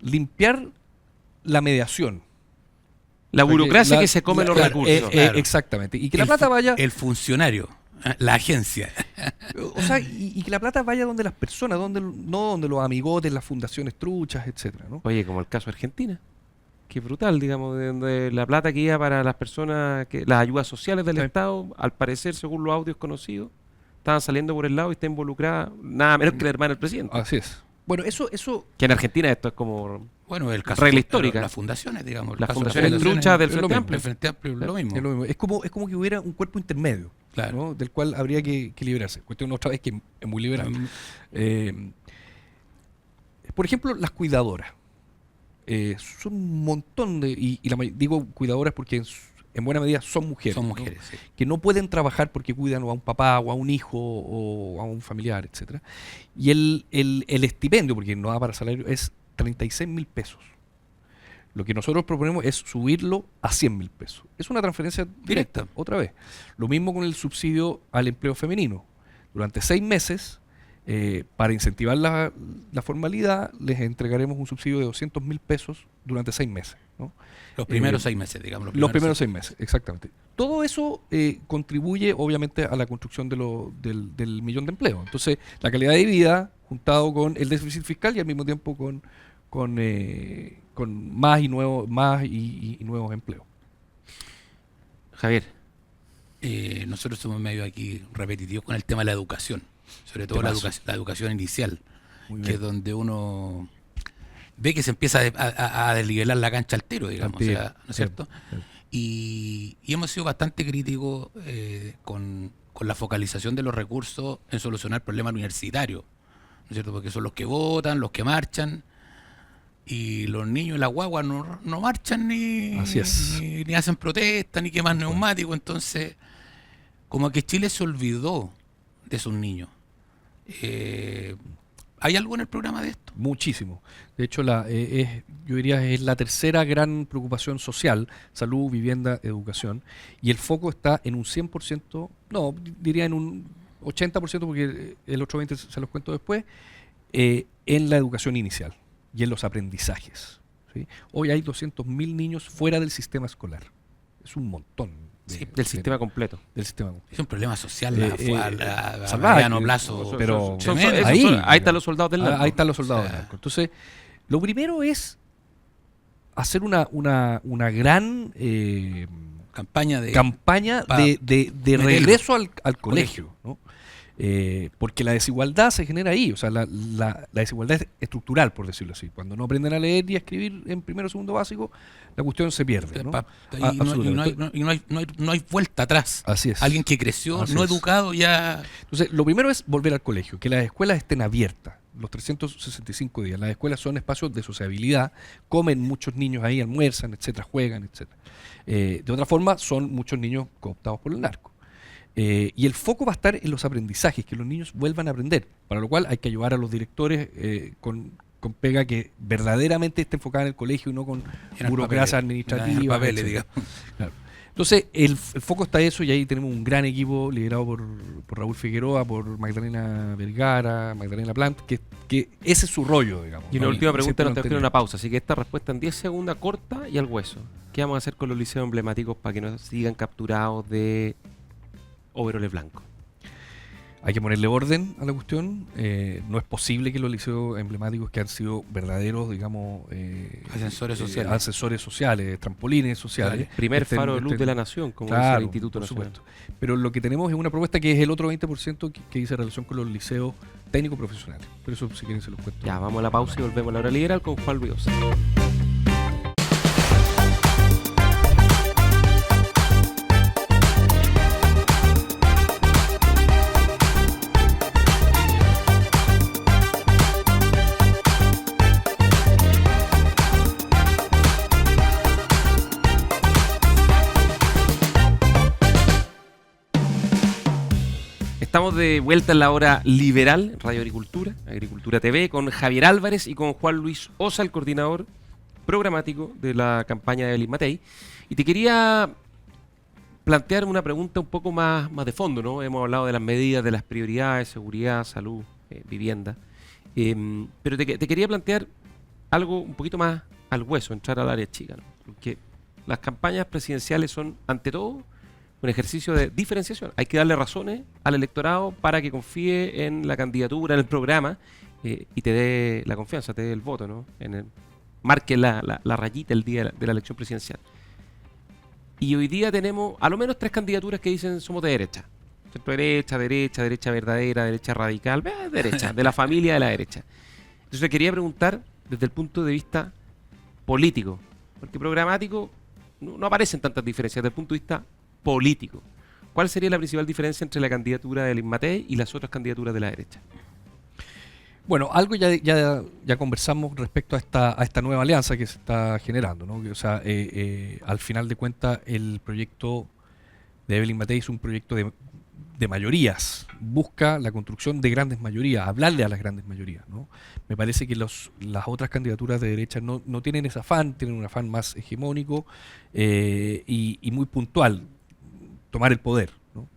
limpiar la mediación. La burocracia que se come los recursos. Claro. Exactamente. Y que la plata vaya... El funcionario, la agencia. O sea, y que la plata vaya donde las personas, no donde los amigotes, las fundaciones truchas, etcétera, ¿no? Oye, como el caso de Argentina. Qué brutal, digamos, de donde la plata que iba para las personas, las ayudas sociales del Sí. Estado, al parecer, según los audios conocidos, estaban saliendo por el lado y está involucrada nada menos que la hermana del presidente. Así es. Bueno, eso Que en Argentina esto es como Bueno, el caso regla histórica. Las fundaciones, digamos. el Las caso de fundaciones truchas del es lo Frente mismo. Amplio. El Frente Amplio, lo mismo. es lo mismo. Es como que hubiera un cuerpo intermedio, Claro. ¿no? Del cual habría que liberarse. Cuestión otra vez que es muy liberal. Por ejemplo, las cuidadoras. Son un montón digo cuidadoras porque en buena medida son mujeres. Son ¿no? mujeres, sí. Que no pueden trabajar porque cuidan o a un papá o a un hijo o a un familiar, etcétera. Y el estipendio, porque no da para salario, es 36.000 pesos. Lo que nosotros proponemos es subirlo a 100.000 pesos. Es una transferencia directa, otra vez. Lo mismo con el subsidio al empleo femenino. Durante 6 meses, para incentivar la formalidad, les entregaremos un subsidio de 200.000 pesos durante 6 meses, ¿no? Los primeros 6 meses, digamos. Los primeros 6 meses, exactamente. Todo eso contribuye, obviamente, a la construcción del millón de empleos. Entonces, la calidad de vida, juntado con el déficit fiscal y al mismo tiempo con más y nuevos empleos. Javier. Nosotros somos medio aquí repetitivos con el tema de la educación. Sobre todo la educación inicial, que es donde uno ve que se empieza a desnivelar la cancha al tiro, digamos, o sea, ¿no es cierto? Y hemos sido bastante críticos con la focalización de los recursos en solucionar problemas universitarios, ¿no es cierto? Porque son los que votan, los que marchan, y los niños y las guaguas no marchan ni hacen protestas, ni queman neumáticos. Entonces, como que Chile se olvidó de sus niños. ¿Hay algo en el programa de esto? Muchísimo. De hecho, yo diría es la tercera gran preocupación social: salud, vivienda, educación. Y el foco está en un 100%, no, diría en un 80%, porque el otro 20% se los cuento después, en la educación inicial y en los aprendizajes, ¿sí? Hoy hay 200.000 niños fuera del sistema escolar. Es un montón. Del sistema completo. Del sistema completo. Es un problema social a salvaje, mediano plazo. pero tremendo. Ahí están los soldados del narco. Ahí están los soldados O sea, del narco. Entonces, lo primero es hacer una gran campaña de campaña pa- de meterlo. regreso al colegio, ¿no? Porque la desigualdad se genera ahí, o sea, la desigualdad es estructural, por decirlo así. Cuando no aprenden a leer y a escribir en primero o segundo básico, la cuestión se pierde, ¿no? Y no hay vuelta atrás. Así es. Alguien que creció Así no es. educado ya. Entonces, lo primero es volver al colegio, que las escuelas estén abiertas los 365 días. Las escuelas son espacios de sociabilidad, comen muchos niños ahí, almuerzan, etcétera, juegan, etcétera. De otra forma, son muchos niños cooptados por el narco. Y el foco va a estar en los aprendizajes, que los niños vuelvan a aprender, para lo cual hay que ayudar a los directores con pega que verdaderamente esté enfocada en el colegio y no con burocracia administrativa. Papeles, etcétera. digamos. Claro. Entonces, el foco está eso y ahí tenemos un gran equipo liderado por Raúl Figueroa, por Magdalena Vergara, Magdalena Plant, que ese es su rollo, digamos. Y una ¿no? última Y pregunta, siempre nos lo tenemos que ir a han una pausa, así que esta respuesta en 10 segundos corta y al hueso. ¿Qué vamos a hacer con los liceos emblemáticos para que no sigan capturados de overoles blancos? Hay que ponerle orden a la cuestión. No es posible que los liceos emblemáticos que han sido verdaderos, digamos, asesores sociales, trampolines sociales. Primer faro de luz de la nación, como dice el Instituto por Nacional. supuesto. Pero lo que tenemos es una propuesta que es el otro 20% que dice relación con los liceos técnico-profesionales. Por eso, si quieren, se los cuento. Ya, vamos a la pausa y volvemos a la hora liberal con Juan Luis Osa. Estamos de vuelta en la hora liberal, Radio Agricultura, Agricultura TV, con Javier Álvarez y con Juan Luis Osa, el coordinador programático de la campaña de Evelyn Matei. Y te quería plantear una pregunta un poco más de fondo, ¿no? Hemos hablado de las medidas, de las prioridades, seguridad, salud, vivienda. Pero te quería plantear algo un poquito más al hueso, entrar al área chica, ¿no? Porque las campañas presidenciales son, ante todo, un ejercicio de diferenciación. Hay que darle razones al electorado para que confíe en la candidatura, en el programa, y te dé la confianza, te dé el voto, ¿no? Marque la rayita el día de la elección presidencial. Y hoy día tenemos a lo menos 3 candidaturas que dicen somos de derecha. Centro derecha, derecha verdadera, derecha radical, derecha, de la familia de la derecha. Entonces quería preguntar desde el punto de vista político, porque programático no aparecen tantas diferencias desde el punto de vista político. ¿Cuál sería la principal diferencia entre la candidatura de Evelyn Matei y las otras candidaturas de la derecha? Bueno, algo ya conversamos respecto a esta nueva alianza que se está generando, ¿no? O sea, al final de cuentas, el proyecto de Evelyn Matei es un proyecto de mayorías, busca la construcción de grandes mayorías, hablarle a las grandes mayorías, ¿no? Me parece que las otras candidaturas de derecha no tienen ese afán, tienen un afán más hegemónico y muy puntual, tomar el poder, ¿no?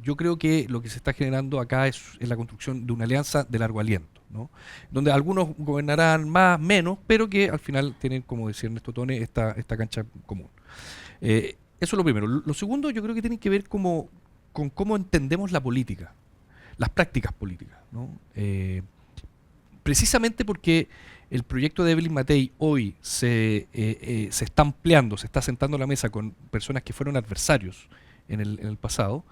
Yo creo que lo que se está generando acá es la construcción de una alianza de largo aliento, ¿no? Donde algunos gobernarán más, menos, pero que al final tienen, como decía Ernesto Tone, esta cancha común. Eso es lo primero. Lo segundo, yo creo que tiene que ver con cómo entendemos la política, las prácticas políticas, ¿no? Precisamente porque el proyecto de Evelyn Matei hoy se está ampliando, se está sentando a la mesa con personas que fueron adversarios en el pasado,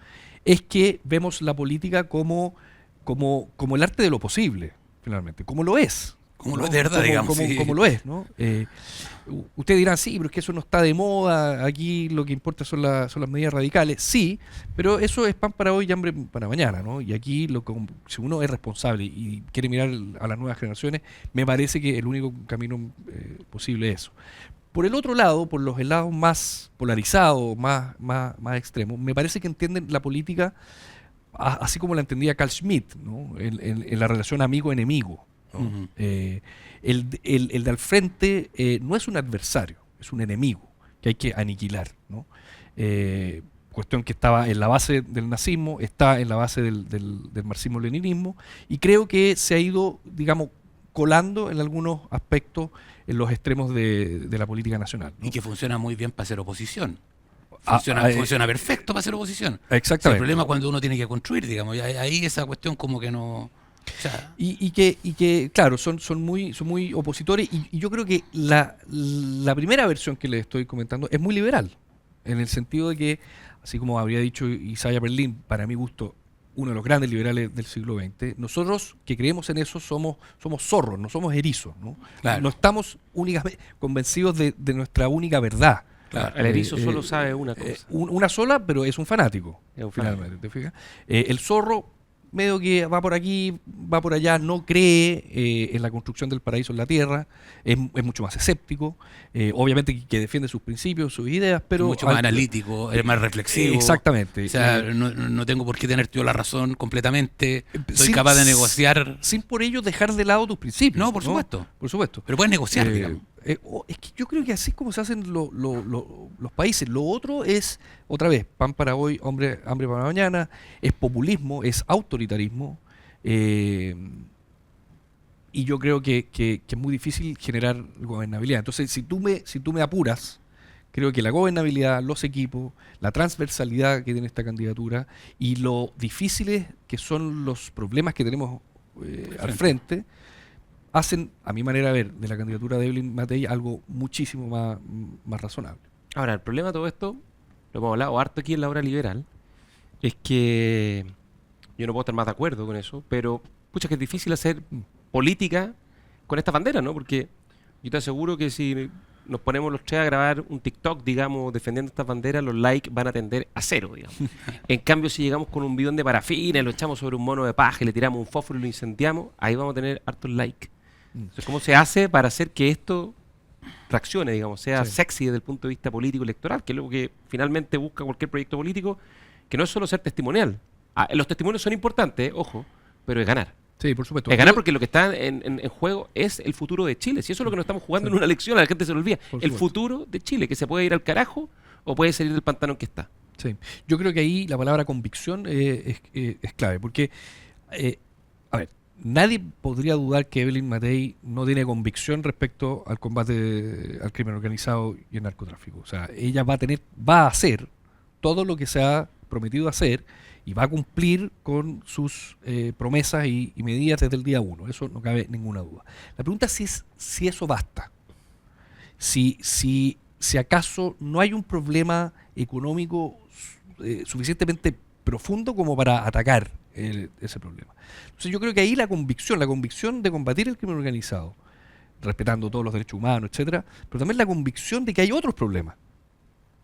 es que vemos la política como el arte de lo posible, finalmente, como lo es. Como lo es de verdad, digamos. Como lo es, ¿no? Ustedes dirán, sí, pero es que eso no está de moda, aquí lo que importa son las medidas radicales. Sí, pero eso es pan para hoy y hambre para mañana, ¿no? Y aquí, si uno es responsable y quiere mirar a las nuevas generaciones, me parece que el único camino posible es eso. Por el otro lado, por los lados más polarizados, más extremos, me parece que entienden la política así como la entendía Carl Schmitt, ¿no? En la relación amigo-enemigo, ¿no? Uh-huh. El de al frente no es un adversario, es un enemigo que hay que aniquilar, ¿no? Cuestión que estaba en la base del nazismo, está en la base del marxismo-leninismo, y creo que se ha ido, digamos, colando en algunos aspectos en los extremos de la política nacional, ¿no? Y que funciona muy bien para hacer oposición. Funciona perfecto para hacer oposición. Exactamente. O sea, el problema es cuando uno tiene que construir, digamos, y ahí esa cuestión como que no... O sea, y que claro, son muy opositores, y yo creo que la primera versión que les estoy comentando es muy liberal. en el sentido de que, así como habría dicho Isaiah Berlin, para mi gusto, uno de los grandes liberales del siglo XX, nosotros que creemos en eso somos zorros, no somos erizos, ¿no? Claro. No estamos únicamente convencidos de nuestra única verdad. Claro. El erizo solo sabe una cosa. Una sola, pero es un fanático. Es un fanático. Finalmente, ¿te fijas? El zorro, medio que va por aquí, va por allá, no cree en la construcción del paraíso en la tierra, es mucho más escéptico, obviamente que defiende sus principios, sus ideas, pero... mucho más analítico, es más reflexivo. Exactamente. O sea, no tengo por qué tener yo la razón completamente. Soy sin- capaz de negociar. Sin por ello dejar de lado tus principios. No, por supuesto. Por supuesto. Pero puedes negociar, digamos. Es que yo creo que así es como se hacen los países. Lo otro es, otra vez, pan para hoy, hambre para mañana, es populismo, es autoritarismo, y yo creo que es muy difícil generar gobernabilidad. Entonces, si tú me apuras, creo que la gobernabilidad, los equipos, la transversalidad que tiene esta candidatura y lo difíciles que son los problemas que tenemos al frente, hacen, a mi manera de ver, de la candidatura de Evelyn Matei algo muchísimo más razonable. Ahora, el problema de todo esto, lo hemos hablado harto aquí en la hora liberal, es que yo no puedo estar más de acuerdo con eso, pero pucha que es difícil hacer política con esta bandera, ¿no? Porque yo te aseguro que si nos ponemos los tres a grabar un TikTok, digamos, defendiendo estas banderas, los likes van a tender a cero, digamos. En cambio, si llegamos con un bidón de parafina y lo echamos sobre un mono de paja y le tiramos un fósforo y lo incendiamos, ahí vamos a tener hartos likes. Entonces, ¿cómo se hace para hacer que esto reaccione, digamos, sea Sí. sexy desde el punto de vista político electoral, que es lo que finalmente busca cualquier proyecto político, que no es solo ser testimonial. Los testimonios son importantes, ojo, pero es ganar. Sí, por supuesto. Es ganar porque lo que está en juego es el futuro de Chile. Si eso es lo que nos estamos jugando en una elección, a la gente se lo olvida. Por El supuesto. futuro de Chile, que se puede ir al carajo o puede salir del pantano en que está. Sí. Yo creo que ahí la palabra convicción es clave, porque, a ver, nadie podría dudar que Evelyn Matei no tiene convicción respecto al combate al crimen organizado y el narcotráfico. O sea, ella va a hacer todo lo que se ha prometido hacer y va a cumplir con sus promesas y medidas desde el día 1. Eso no cabe ninguna duda. La pregunta es si eso basta. Si acaso no hay un problema económico suficientemente profundo como para atacar ese problema. Entonces yo creo que ahí la convicción de combatir el crimen organizado, respetando todos los derechos humanos, etcétera, pero también la convicción de que hay otros problemas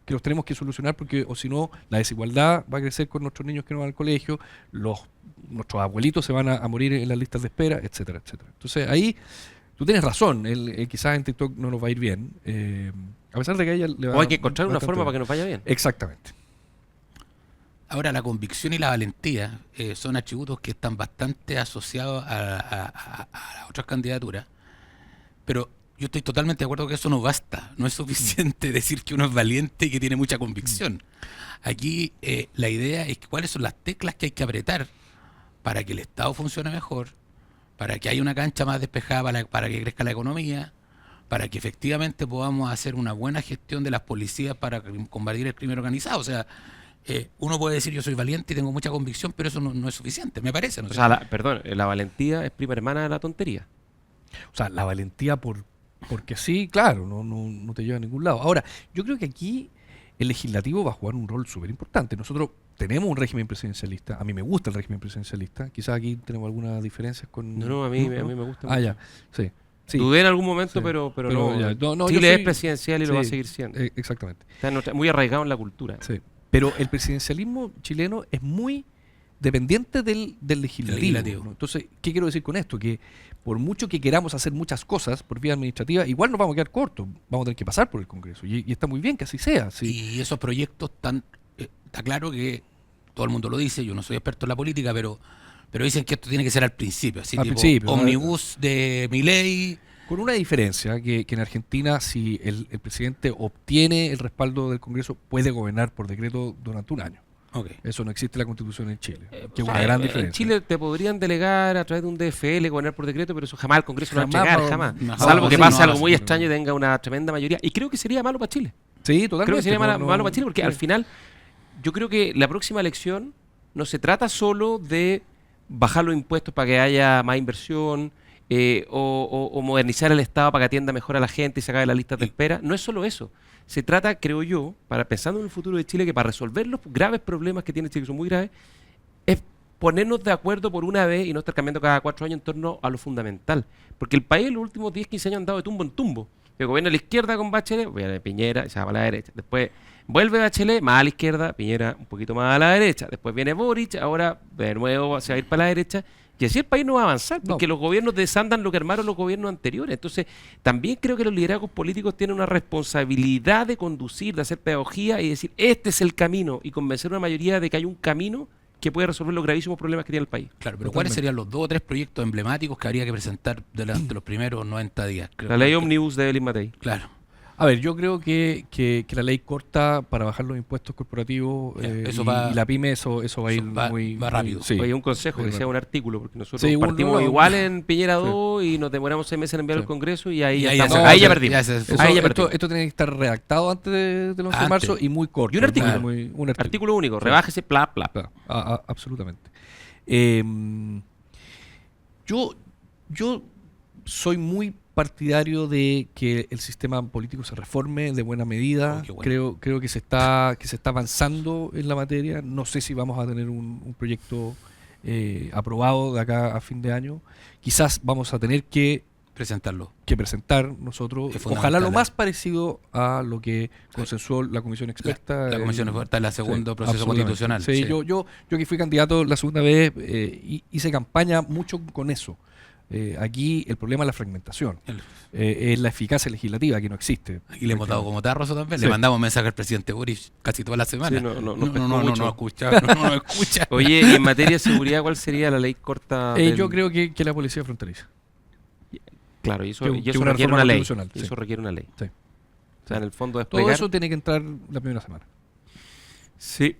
que los tenemos que solucionar porque o si no la desigualdad va a crecer con nuestros niños que no van al colegio, nuestros abuelitos se van a morir en las listas de espera, etcétera, etcétera. Entonces ahí tú tienes razón, quizás en TikTok no nos va a ir bien, a pesar de que a ella le va O hay que encontrar una bastante forma bien. para que nos vaya bien. Exactamente. Ahora, la convicción y la valentía son atributos que están bastante asociados a las otras candidaturas, pero yo estoy totalmente de acuerdo que eso no basta, no es suficiente decir que uno es valiente y que tiene mucha convicción. Aquí la idea es que cuáles son las teclas que hay que apretar para que el Estado funcione mejor, para que haya una cancha más despejada, para que crezca la economía, para que efectivamente podamos hacer una buena gestión de las policías para combatir el crimen organizado. O sea, uno puede decir yo soy valiente y tengo mucha convicción, pero eso no es suficiente, me parece. ¿No? O sea, perdón, la valentía es prima hermana de la tontería. O sea, la valentía porque sí, claro, no te lleva a ningún lado. Ahora, yo creo que aquí el legislativo va a jugar un rol súper importante. Nosotros tenemos un régimen presidencialista, a mí me gusta el régimen presidencialista, quizás aquí tenemos algunas diferencias con... No, a mí me gusta mucho. ya, sí. Sí. Dudé en algún momento, Sí. pero Pero no. ya, no, yo Chile soy- es presidencial y lo va a sí, seguir siendo. Exactamente. Está muy arraigado en la cultura. Sí. Pero el presidencialismo chileno es muy dependiente del legislativo. legislativo. ¿No? Entonces, ¿qué quiero decir con esto? Que por mucho que queramos hacer muchas cosas por vía administrativa, igual nos vamos a quedar cortos. Vamos a tener que pasar por el Congreso. Y está muy bien que así sea. Sí. Y esos proyectos está claro que todo el mundo lo dice, yo no soy experto en la política, pero dicen que esto tiene que ser al principio, así Al tipo principio, ¿no? omnibus de Milei. Con una diferencia, que en Argentina, si el presidente obtiene el respaldo del Congreso, puede gobernar por decreto durante un año. Okay. Eso no existe en la Constitución en Chile, que es O una sea, gran en diferencia. Chile te podrían delegar a través de un DFL, gobernar por decreto, pero eso jamás el Congreso lo va a Jamás entregar, va- jamás. no, Salvo que sí, pase no, algo sí, muy pero- extraño y tenga una tremenda mayoría. Y creo que sería malo para Chile. Sí, totalmente. Creo que sería no, malo para Chile porque sí. al final yo creo que la próxima elección no se trata solo de bajar los impuestos para que haya más inversión o modernizar el Estado para que atienda mejor a la gente y se acabe la lista de espera. No es solo eso, se trata, creo yo, para pensando en el futuro de Chile, que para resolver los graves problemas que tiene Chile, que son muy graves, es ponernos de acuerdo por una vez y no estar cambiando cada 4 años en torno a lo fundamental. Porque el país en los últimos 10, 15 años han dado de tumbo en tumbo. El gobierno a la izquierda con Bachelet, viene Piñera, se va a la derecha. Después vuelve Bachelet, más a la izquierda, Piñera un poquito más a la derecha. Después viene Boric, ahora de nuevo se va a ir para la derecha. Y así el país no va a avanzar, porque los gobiernos desandan lo que armaron los gobiernos anteriores. Entonces, también creo que los liderazgos políticos tienen una responsabilidad de conducir, de hacer pedagogía y decir, este es el camino, y convencer a una mayoría de que hay un camino que puede resolver los gravísimos problemas que tiene el país. Claro, pero ¿cuáles serían los 2 o 3 proyectos emblemáticos que habría que presentar durante los primeros 90 días? La ley Omnibus de Evelyn Matei. Claro. A ver, yo creo que la ley corta para bajar los impuestos corporativos eso va, y la pyme, eso va a ir muy rápido. Sí, Oye, un consejo, muy que sea rápido. un artículo, porque nosotros Sí, partimos no, igual en Piñera 2 y nos demoramos 6 meses en enviarlo Sí. al Congreso y ahí, Y ya ahí estamos. ya Ahí se- ya perdimos. ya se- Eso- Ahí ya perdimos. esto tiene que estar redactado antes del 11 de Antes. marzo y muy corto. Y un artículo. un artículo. Artículo único, Sí. rebájese, bla, bla. Claro, absolutamente. Yo soy muy partidario de que el sistema político se reforme de buena medida. Oh, qué bueno. Creo que se está avanzando en la materia. No sé si vamos a tener un proyecto aprobado de acá a fin de año. Quizás vamos a tener que Presentarlo. presentar nosotros, Es fundamental, ojalá lo más parecido a lo que consensuó la comisión experta. La comisión experta en la segundo Sí, proceso absolutamente. constitucional. Sí, Sí. Yo que fui candidato la segunda vez, hice campaña mucho con eso. Aquí el problema es la fragmentación, es la eficacia legislativa que no existe. Aquí le hemos dado como tarroso también. Sí. Le mandamos mensaje al presidente Boris casi toda la semana. Sí, no no pescó mucho. escucha. No escucha. Oye, y en materia de seguridad, ¿cuál sería la ley corta? Yo creo que la policía fronteriza. Claro, y eso, que- y que eso una requiere reforma una ley. constitucional, Y sí. eso requiere una ley. Sí. O sea, en el fondo Todo desplegar. eso tiene que entrar la primera semana. Sí,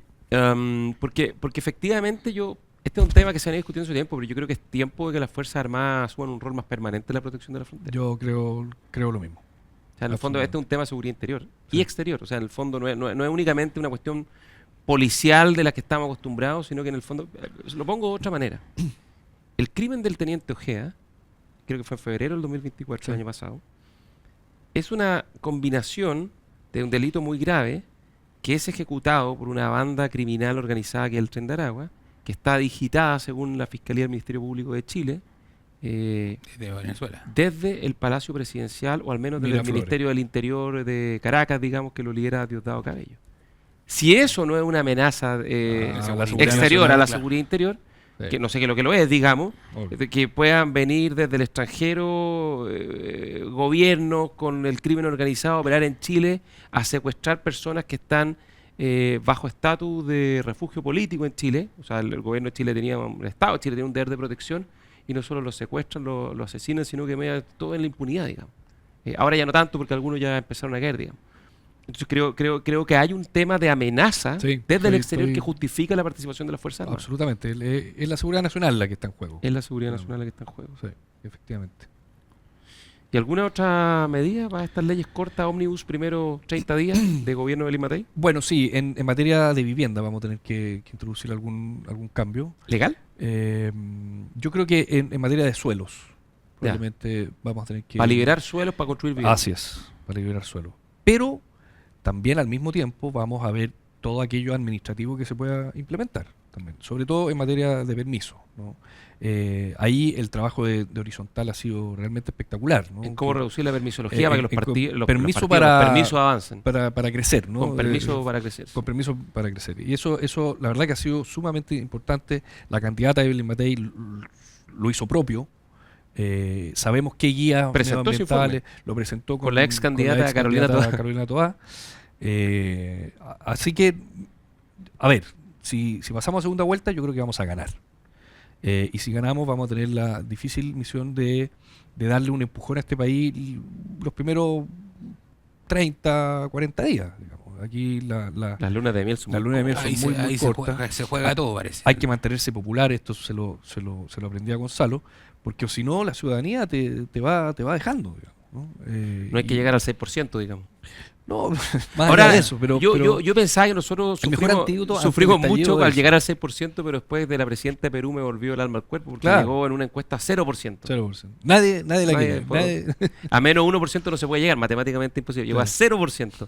porque efectivamente este es un tema que se ha venido discutiendo en su tiempo, pero yo creo que es tiempo de que las Fuerzas Armadas asuman un rol más permanente en la protección de la frontera. Yo creo lo mismo. O sea, en el fondo este es un tema de seguridad interior y Sí. exterior. O sea, en el fondo no es únicamente una cuestión policial de la que estamos acostumbrados, sino que en el fondo, lo pongo de otra manera. El crimen del teniente Ojea, creo que fue en febrero del 2024, el Sí. año pasado, es una combinación de un delito muy grave que es ejecutado por una banda criminal organizada que es el Tren de Aragua, que está digitada según la Fiscalía del Ministerio Público de Chile, De Venezuela. desde el Palacio Presidencial o al menos desde el Miraflores. Ministerio del Interior de Caracas, digamos, que lo lidera Diosdado Cabello. Si eso no es una amenaza la seguridad exterior a la nacional, seguridad interior, Sí. que no sé qué lo es, digamos, Obvio. de que puedan venir desde el extranjero gobiernos con el crimen organizado a operar en Chile a secuestrar personas que están bajo estatus de refugio político en Chile. O sea, el gobierno de Chile tenía, el Estado de Chile tenía un deber de protección y no solo los secuestran, los asesinan, sino que media todo en la impunidad, digamos. Ahora ya no tanto porque algunos ya empezaron a caer, digamos. Entonces creo que hay un tema de amenaza Sí, desde el estoy- exterior estoy- que justifica la participación de las Fuerzas Armadas. Absolutamente. Es la seguridad nacional la que está en juego. Es la seguridad nacional la que está en juego. Sí, efectivamente. ¿Y alguna otra medida para estas leyes cortas, ómnibus, primero 30 días de gobierno de Evelyn Matei? Bueno, sí, en materia de vivienda vamos a tener que introducir algún cambio. ¿Legal? Yo creo que en materia de suelos, probablemente vamos a tener que... Para liberar suelos para construir viviendas. Así es, para liberar suelos. Pero también al mismo tiempo vamos a ver todo aquello administrativo que se pueda implementar también, sobre todo en materia de permiso, ¿no? Ahí el trabajo de horizontal ha sido realmente espectacular, ¿no? En cómo Que- reducir la permisología para que los en partidos los permiso permisos avancen. para crecer, ¿no? Con permiso para crecer. Con permiso para crecer. Y eso la verdad que ha sido sumamente importante. La candidata Evelyn Matei lo hizo propio. Sabemos qué guías Presentó su medioambientales lo presentó Con la ex candidata Carolina Toá. Así que, a ver, si pasamos a segunda vuelta, yo creo que vamos a ganar. Y si ganamos, vamos a tener la difícil misión de darle un empujón a este país los primeros 30, 40 días. Digamos. Aquí Las lunas de miel son las muy lunas de miel cortas. son muy se cortas. juega todo, parece. Hay que mantenerse popular, esto se lo aprendí a Gonzalo, porque si no la ciudadanía te va dejando, digamos. ¿no? No hay que llegar al 6%, digamos. No, más Ahora, allá de eso, pero yo pensaba que nosotros el mejor antídoto sufrimos ante el estallido mucho de al eso. llegar al 6%, pero después de la presidenta de Perú me volvió el alma al cuerpo porque Claro. llegó en una encuesta a 0%. 0%. Nadie la Nadie quiere. por- Nadie- A menos 1% no se puede llegar, matemáticamente imposible. Llegó a Claro. 0%.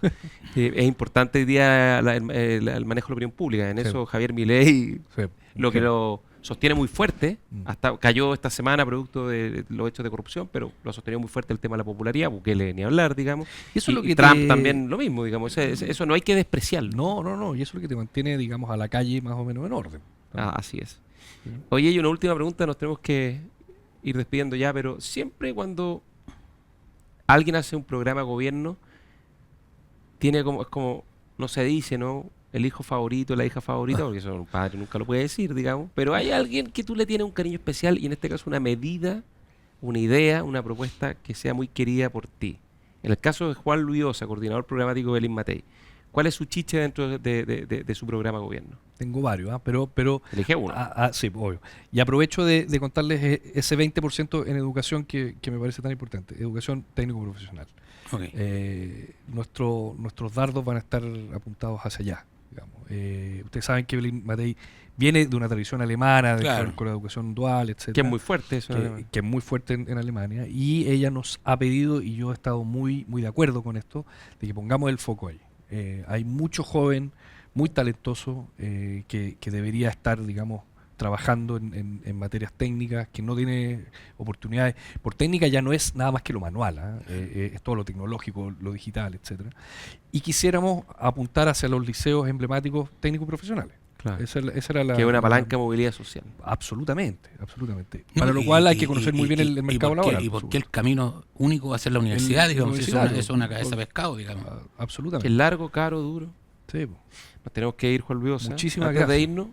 Es importante hoy día el manejo de la opinión pública. En Sí. eso Javier Milei Sí. lo que lo sostiene muy fuerte, Mm. hasta cayó esta semana producto de los hechos de corrupción, pero lo ha sostenido muy fuerte el tema de la popularidad, Bukele ni hablar, digamos. Y eso es lo que Trump te- también lo mismo, digamos. Eso no hay que despreciarlo. No, y eso es lo que te mantiene, digamos, a la calle más o menos en orden. Así es. Sí. Oye, y una última pregunta, nos tenemos que ir despidiendo ya, pero siempre cuando alguien hace un programa de gobierno, tiene como, es como, no se dice, ¿no? El hijo favorito, la hija favorita, porque eso un padre nunca lo puede decir, digamos, pero hay alguien que tú le tienes un cariño especial y en este caso una medida, una idea, una propuesta que sea muy querida por ti. En el caso de Juan Luis Osa, coordinador programático de Belín Matei, ¿cuál es su chiche dentro de su programa de gobierno? Tengo varios, pero Elige uno. sí, obvio. Y aprovecho de contarles ese 20% en educación que me parece tan importante. Educación técnico-profesional. Ok. Nuestros dardos van a estar apuntados hacia allá. Digamos. Ustedes saben que Belín Matei viene de una tradición alemana, Claro. con la educación dual, etcétera, Que es muy fuerte eso. que es muy fuerte en Alemania, y ella nos ha pedido, y yo he estado muy de acuerdo con esto, de que pongamos el foco ahí. Hay mucho joven, muy talentoso, que debería estar, digamos, trabajando en materias técnicas, que no tiene oportunidades. Por técnica ya no es nada más que lo manual, ¿ah? Es todo lo tecnológico, lo digital, etcétera. Y quisiéramos apuntar hacia los liceos emblemáticos técnicos profesionales. Claro. Esa era la... Que es una palanca de movilidad social. Absolutamente. No, Para lo cual hay que conocer muy bien el mercado laboral. ¿Y por por qué el supuesto. camino único va a ser la universidad? El Digamos, universitario. es una cabeza de pescado, digamos. Ah, Que absolutamente. es largo, caro, duro. Sí, po. Nos tenemos que ir, Juan Luis Osa. Muchísimas Antes de gracias. irnos,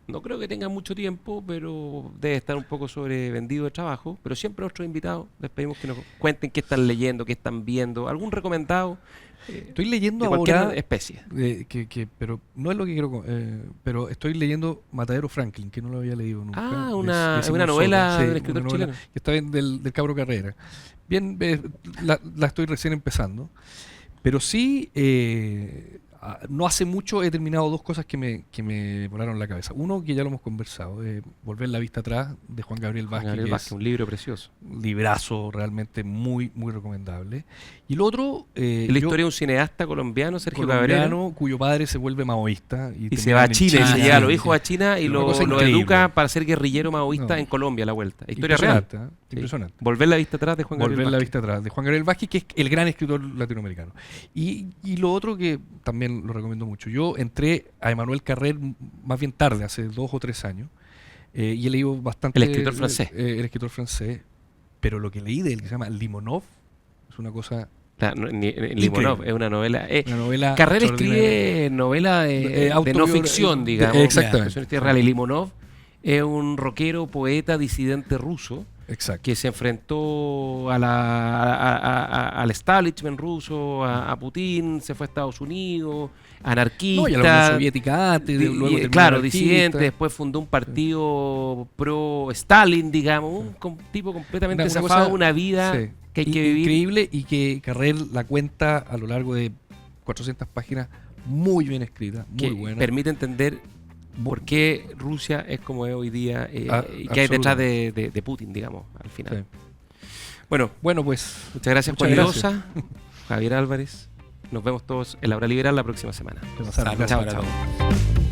no creo que tenga mucho tiempo, pero debe estar un poco sobrevendido de trabajo. Pero siempre a nuestros invitados les pedimos que nos cuenten qué están leyendo, qué están viendo, algún recomendado Estoy leyendo de cualquier ahora, especie. pero no es lo que quiero, pero estoy leyendo Matadero Franklin, que no lo había leído nunca. Ah, de una Simón novela Soto. de un Sí, escritor una novela chileno. que está bien del Cabro Carrera. Bien, la estoy recién empezando, pero sí, no hace mucho he terminado dos cosas que me volaron la cabeza. Uno, que ya lo hemos conversado, Volver la vista atrás, de Juan Gabriel Vázquez, Gabriel que Vázquez, un libro precioso. es librazo realmente muy recomendable. Y el otro, Es la historia de un cineasta colombiano, Sergio Cabrera, colombiano, cuyo padre se vuelve maoísta y se termina va a en Chile, y se Chile, lleva a los sí, hijos a China y Una lo cosa educa increíble. para ser guerrillero maoísta No. en Colombia a la vuelta. Historia real. Impresionante, ¿eh? Sí. Impresionante. Volver la vista atrás de Juan Gabriel Volver la Vázquez. vista atrás, de Juan Gabriel Vázquez, que es el gran escritor latinoamericano. Y lo otro que también lo recomiendo mucho. Yo entré a Emmanuel Carrère más bien tarde, hace 2 o 3 años, y he leído bastante... El escritor francés. El escritor francés. Pero lo que leí de él, que se llama Limonov, es una cosa... Limonov es una novela. Una novela Carrera extraordinaria. escribe novela de no autobiogra- ficción, digamos. exactamente. Es una historia real. Y Limonov es un rockero, poeta, disidente ruso Exacto. que se enfrentó al establishment ruso, a Putin, se fue a Estados Unidos, anarquista. No, y a la Unión Soviética antes, luego terminó claro, anarquista. disidente, después fundó un partido pro Stalin, digamos, un tipo completamente Una zafado, cosa- una vida sí. que hay que vivir. Increíble, y que Carrère la cuenta a lo largo de 400 páginas, muy bien escrita, muy Que buena. permite entender por qué Rusia es como es hoy día y qué hay detrás Absolutamente. de Putin, digamos, al final. Sí. Bueno, Bueno, pues muchas gracias, Muchas Juan gracias. Lirosa, Javier Álvarez. Nos vemos todos en la hora liberal la próxima semana. que pasaron. Saludos Chao, para chao. todos.